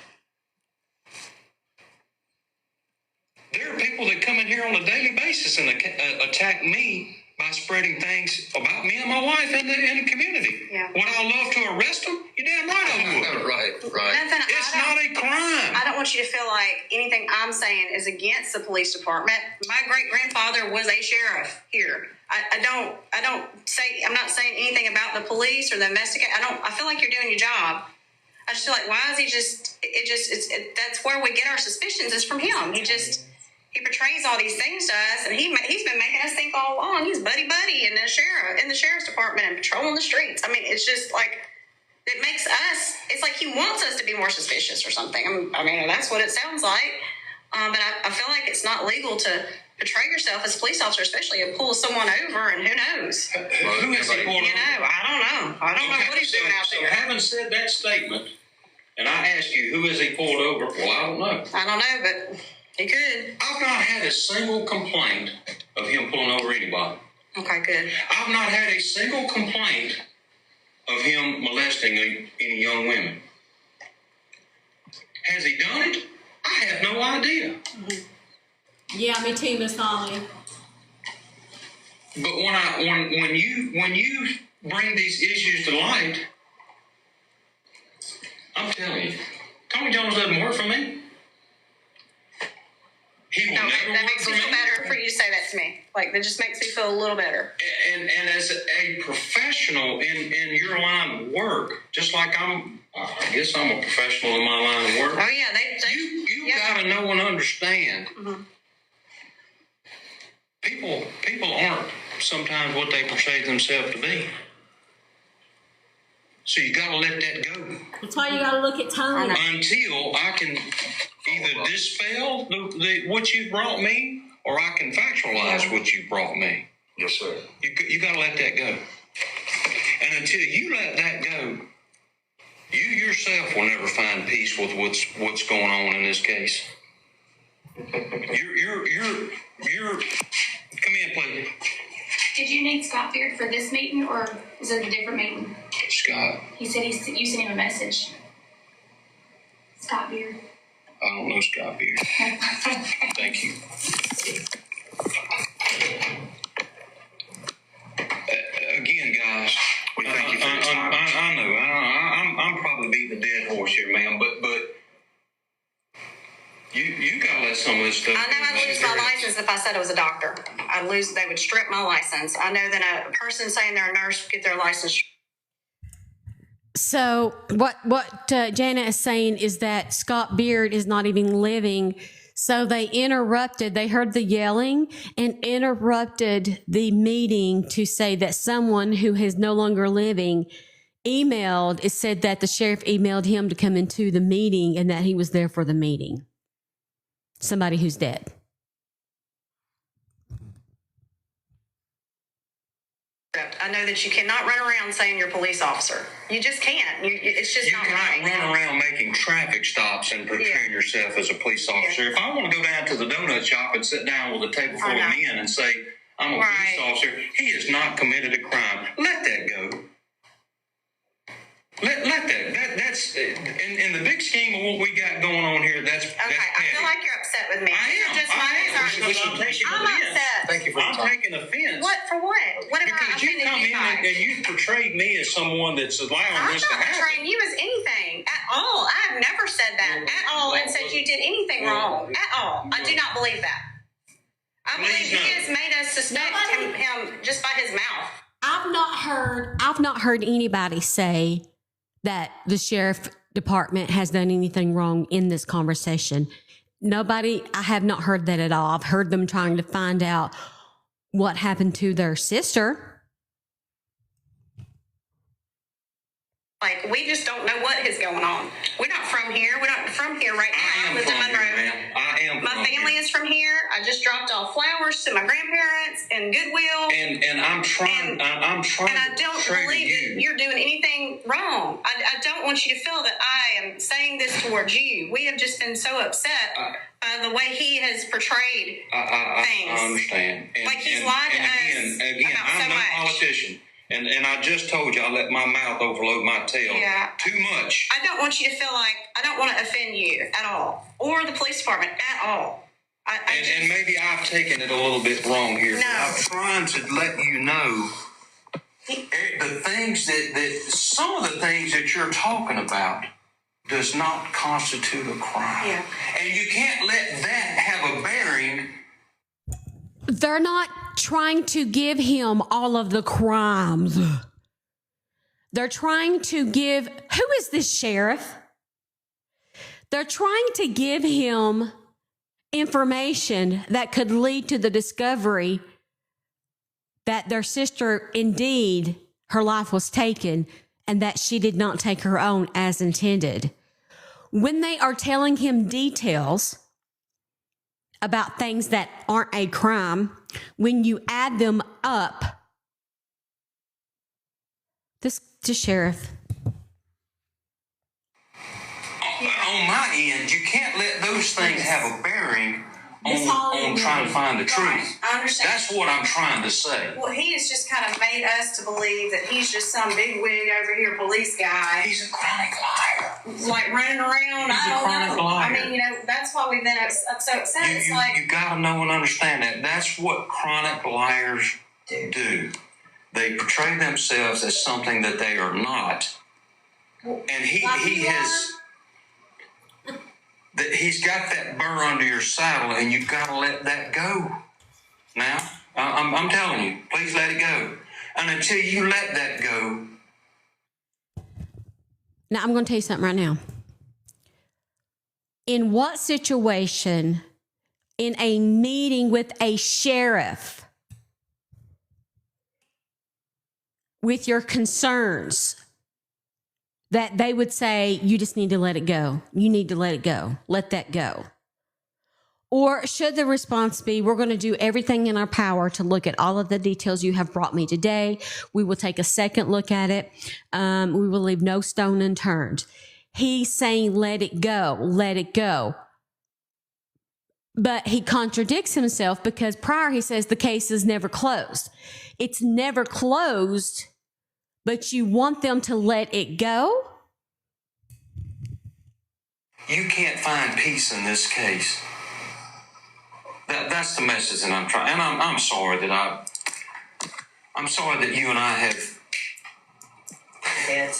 There are people that come in here on a daily basis and attack me by spreading things about me and my wife in the community. Yeah. Would I love to arrest them? You're damn right I would. Right. nothing. It's not a crime. I don't want you to feel like anything I'm saying is against the police department. My great grandfather was a sheriff here. I'm not saying anything about the police or the investigation. I feel like you're doing your job. I just feel like, why is he that's where we get our suspicions is from him. He portrays all these things to us, and he's been making us think all along he's buddy in the sheriff's department and patrolling the streets. I mean, it's just like it makes us. It's like he wants us to be more suspicious or something. I mean, that's what it sounds like. But I feel like it's not legal to portray yourself as a police officer, especially to pull someone over, and who knows? Who has he pulled over? I don't know. I don't know what he's doing out there. So having said that statement, and I ask you, who has he pulled over? Well, I don't know. I don't know, but he could. I've not had a single complaint of him pulling over anybody. Okay, good. I've not had a single complaint of him molesting any young women. Has he done it? I have no idea. Mm-hmm. Yeah, me too, Miss Holly. But when you bring these issues to light, I'm telling you, Tony Jones doesn't work for me. He will never That work makes for me me. feel better for you to say that to me. Like, that just makes me feel a little better. And as a professional in your line of work, just like I guess I'm a professional in my line of work. Oh, yeah. You got to know and understand People aren't sometimes what they portray themselves to be. So you got to let that go. That's why you got to look at Tony. Until I can either dispel what you brought me, or I can factualize what you brought me. Yes, sir. You got to let that go. And until you let that go, you yourself will never find peace with what's going on in this case. You're. Come in, please. Did you need Scott Beard for this meeting, or is it a different meeting? Scott. He said you sent him a message. Scott Beard. I don't know Scott Beard. Thank you. Again, guys, We thank you for your time. I know. I'm probably beating a dead horse here, ma'am, but you gotta let some of this stuff. I know I'd lose my license if I said I was a doctor. They would strip my license. I know that a person saying they're a nurse would get their license. So what Jana is saying is that Scott Beard is not even living. So they interrupted. They heard the yelling and interrupted the meeting to say that someone who is no longer living emailed. It said that the sheriff emailed him to come into the meeting and that he was there for the meeting. Somebody who's dead. I know that you cannot run around saying you're a police officer. You just can't. It's just not right. You cannot run around making traffic stops and portraying yourself as a police officer. Yeah. If I want to go down to the donut shop and sit down with a table full of men and say, I'm a police officer, he has not committed a crime. Let that go. Let that. That's in the big scheme of what we got going on here. That's Okay, I feel like you're upset with me. I'm upset. Thank you for your I'm time. taking offense. What for what? What have I Because you offended come you in by? and you portrayed me as someone that's allowing I'm this to not happen. portraying you as anything at all. I have never said that at all and said you did anything wrong at all. I do not believe that. I believe he has made us suspect him just by his mouth. I've not heard anybody say that the sheriff department has done anything wrong in this conversation. Nobody, I have not heard that at all. I've heard them trying to find out what happened to their sister. Like, we just don't know what is going on. We're not from here. We're not from here right now. I live in Monroe. I am. My family is from here. I just dropped off flowers to my grandparents in Goodwill. And I'm trying. I'm trying. And I don't believe that you're doing anything wrong. I don't want you to feel that I am saying this towards you. We have just been so upset by the way he has portrayed things. I understand. Like he's lied to us Again, about I'm so no much. politician. And I just told you I let my mouth overload my tail. Yeah. Too much. I don't want you to feel like I don't want to offend you at all, or the police department at all. And maybe I've taken it a little bit wrong here. No. But I'm trying to let you know the things that some of the things that you're talking about does not constitute a crime. Yeah. And you can't let that have a bearing. They're not trying to give him all of the crimes. They're trying to give, who is this sheriff? They're trying to give him information that could lead to the discovery that their sister, indeed, her life was taken and that she did not take her own as intended. When they are telling him details about things that aren't a crime, when you add them up, this sheriff. On my end, you can't let those things have a bearing on trying to find the truth. I understand. That's what I'm trying to say. Well, he has just kind of made us to believe that he's just some big wig over here police guy. He's a chronic liar. Like running around. He's a chronic liar. I mean, that's why we've been so upset. It's like, You gotta know and understand that. That's what chronic liars do. They portray themselves as something that they are not. And he has... He's got that burr under your saddle, and you've got to let that go. Now, I'm telling you, please let it go. And until you let that go... Now, I'm going to tell you something right now. In what situation in a meeting with a sheriff with your concerns, that they would say, you just need to let it go. You need to let it go. Let that go. Or should the response be, we're going to do everything in our power to look at all of the details you have brought me today. We will take a second look at it. We will leave no stone unturned. He's saying, let it go, let it go. But he contradicts himself because prior he says the case is never closed. It's never closed, but you want them to let it go? You can't find peace in this case. That's the message that I'm trying. And I'm sorry that I'm sorry that you and I have. Okay.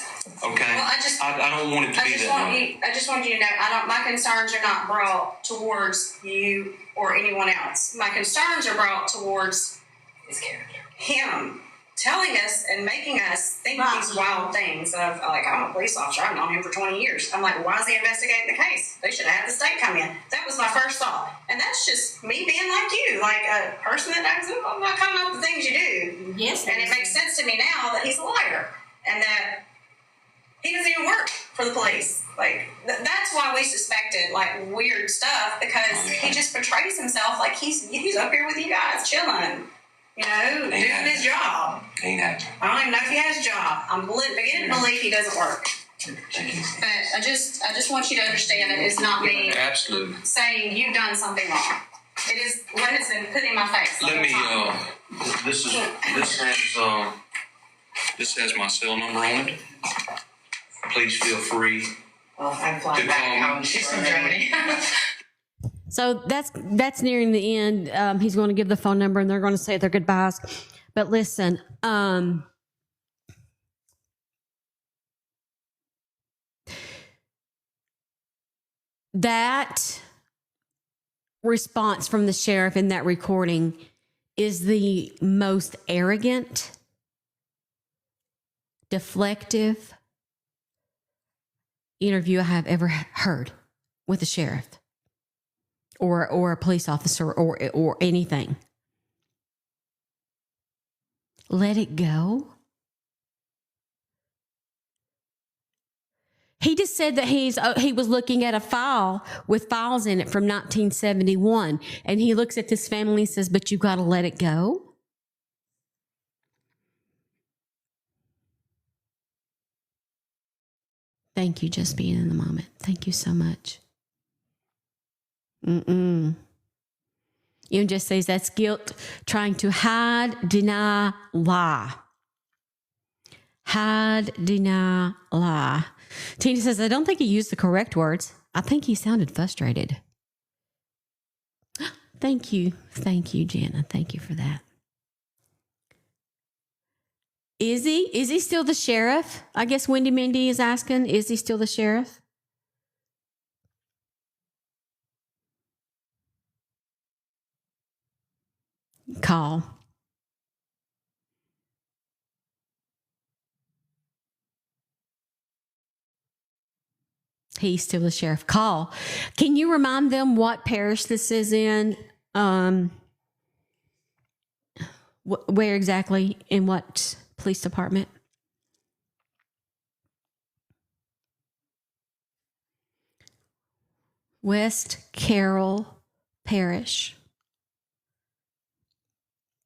Well, I don't want it to be that way. I just want you to know, my concerns are not brought towards you or anyone else. My concerns are brought towards His character. him telling us and making us think these wild things of, like, I'm a police officer, I've known him for 20 years. I'm like, why is he investigating the case? They should have had the state come in. That was my first thought. And that's just me being like you, like a person that knows, I'm not coming up with the things you do. Yes. And it makes sense to me now that he's a liar and that he doesn't even work for the police. Like, that's why we suspected, like, weird stuff, because he just portrays himself like he's up here with you guys chilling. You know, doing his job. Ain't happening. I don't even know if he has a job. I'm beginning to believe he doesn't work. But I just want you to understand that it's not me Absolutely. saying you've done something wrong. It is what has been put in my face. Let me. This has my cell number on it. Please feel free. Well, I'm flying to back call me. home. She's from Germany. So that's nearing the end. He's going to give the phone number and they're going to say their goodbyes. But listen, that response from the sheriff in that recording is the most arrogant, deflective interview I have ever heard with a sheriff or a police officer or anything. Let it go. He just said that he was looking at a file with files in it from 1971, and he looks at this family and says, but you got to let it go. Thank you, just being in the moment. Thank you so much. You just says that's guilt trying to hide, deny, lie. Hide, deny, lie. Tina says, I don't think he used the correct words. I think he sounded frustrated. Thank you. Thank you, Jana. Thank you for that. Is he still the sheriff? I guess Wendy Mindy is asking, is he still the sheriff? Call. He's still the sheriff. Call. Can you remind them what parish this is in? Where exactly? In what police department? West Carroll Parish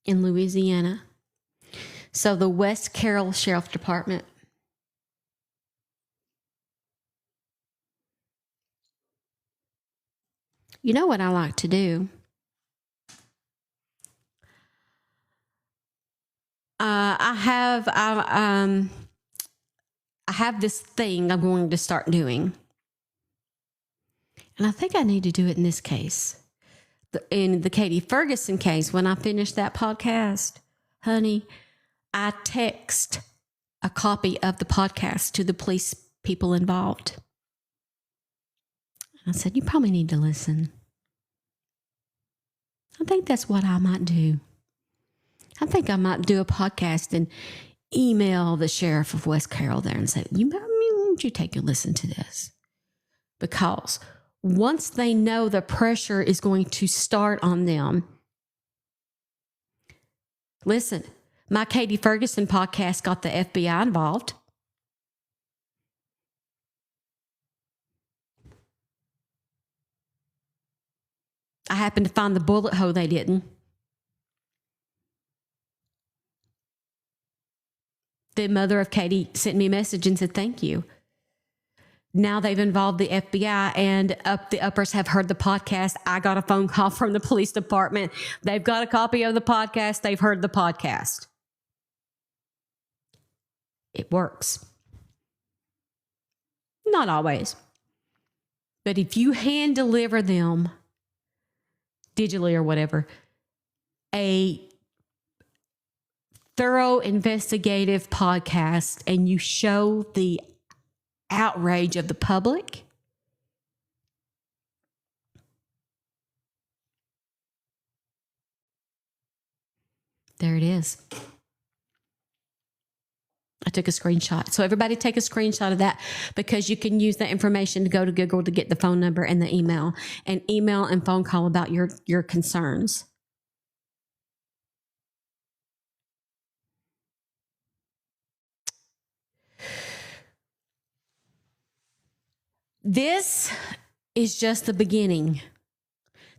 in Louisiana. So the West Carroll Sheriff Department. You know what I like to do? I have this thing I'm going to start doing. And I think I need to do it in this case. In the Katie Ferguson case, when I finish that podcast, honey, I text a copy of the podcast to the police people involved. I said, you probably need to listen. I think that's what I might do. I think I might do a podcast and email the sheriff of West Carroll there and say, why don't you take a listen to this? Because once they know the pressure is going to start on them. Listen, my Katie Ferguson podcast got the FBI involved. I happened to find the bullet hole they didn't. The mother of Katie sent me a message and said, thank you. Now they've involved the FBI, and the uppers have heard the podcast. I got a phone call from the police department. They've got a copy of the podcast. They've heard the podcast. It works. Not always. But if you hand deliver them digitally or whatever, a thorough investigative podcast, and you show the outrage of the public, there it is. I took a screenshot. So everybody take a screenshot of that, because you can use that information to go to Google to get the phone number and the email and phone call about your concerns. This is just the beginning.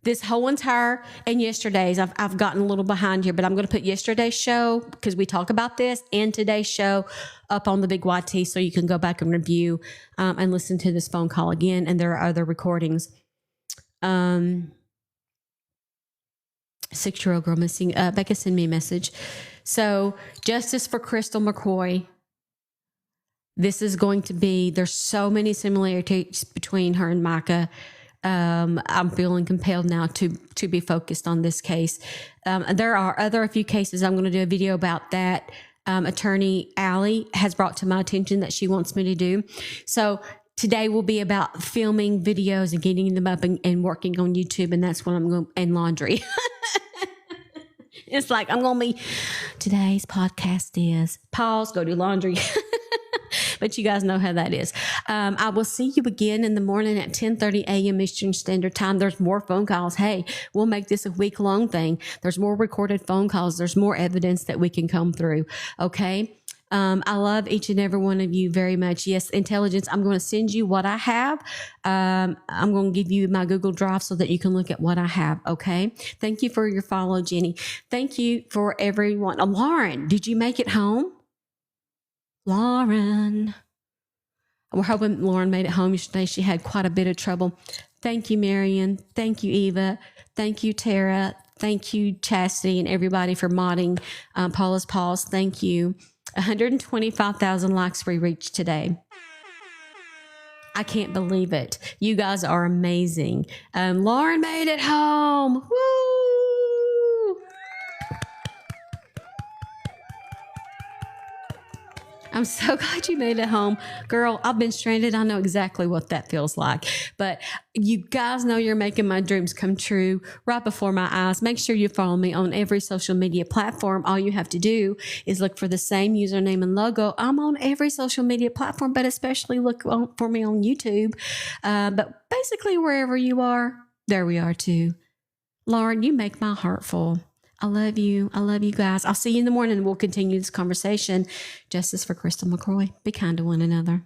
This whole entire, and yesterday's, I've gotten a little behind here, but I'm going to put yesterday's show, because we talk about this, and today's show up on the Big YT, so you can go back and review and listen to this phone call again. And there are other recordings. 6-year-old girl missing. Becca sent me a message. So, justice for Crystal McCoy. This is going to be, there's so many similarities between her and Micah. I'm feeling compelled now to be focused on this case. There are a few cases. I'm going to do a video about that. Attorney Allie has brought to my attention that she wants me to do. So today will be about filming videos and getting them up and working on YouTube. And that's what I'm going, and laundry. It's like, I'm going to be, today's podcast is pause, go do laundry. But you guys know how that is. I will see you again in the morning at 10:30 a.m. Eastern Standard Time. There's more phone calls. Hey, we'll make this a week-long thing. There's more recorded phone calls. There's more evidence that we can come through. Okay? I love each and every one of you very much. Yes, intelligence, I'm going to send you what I have. I'm going to give you my Google Drive so that you can look at what I have. Okay? Thank you for your follow, Jenny. Thank you for everyone. Lauren, did you make it home? Lauren. We're hoping Lauren made it home yesterday. She had quite a bit of trouble. Thank you, Marion. Thank you, Eva. Thank you, Tara. Thank you, Chastity, and everybody for modding Paula's Pause. Thank you. 125,000 likes we reached today. I can't believe it. You guys are amazing. Lauren made it home. Woo! I'm so glad you made it home. Girl, I've been stranded. I know exactly what that feels like. But you guys know you're making my dreams come true right before my eyes. Make sure you follow me on every social media platform. All you have to do is look for the same username and logo. I'm on every social media platform, but especially look for me on YouTube. But basically, wherever you are, there we are too. Lauren, you make my heart full. I love you. I love you guys. I'll see you in the morning and we'll continue this conversation. Justice for Crystal McCroy. Be kind to one another.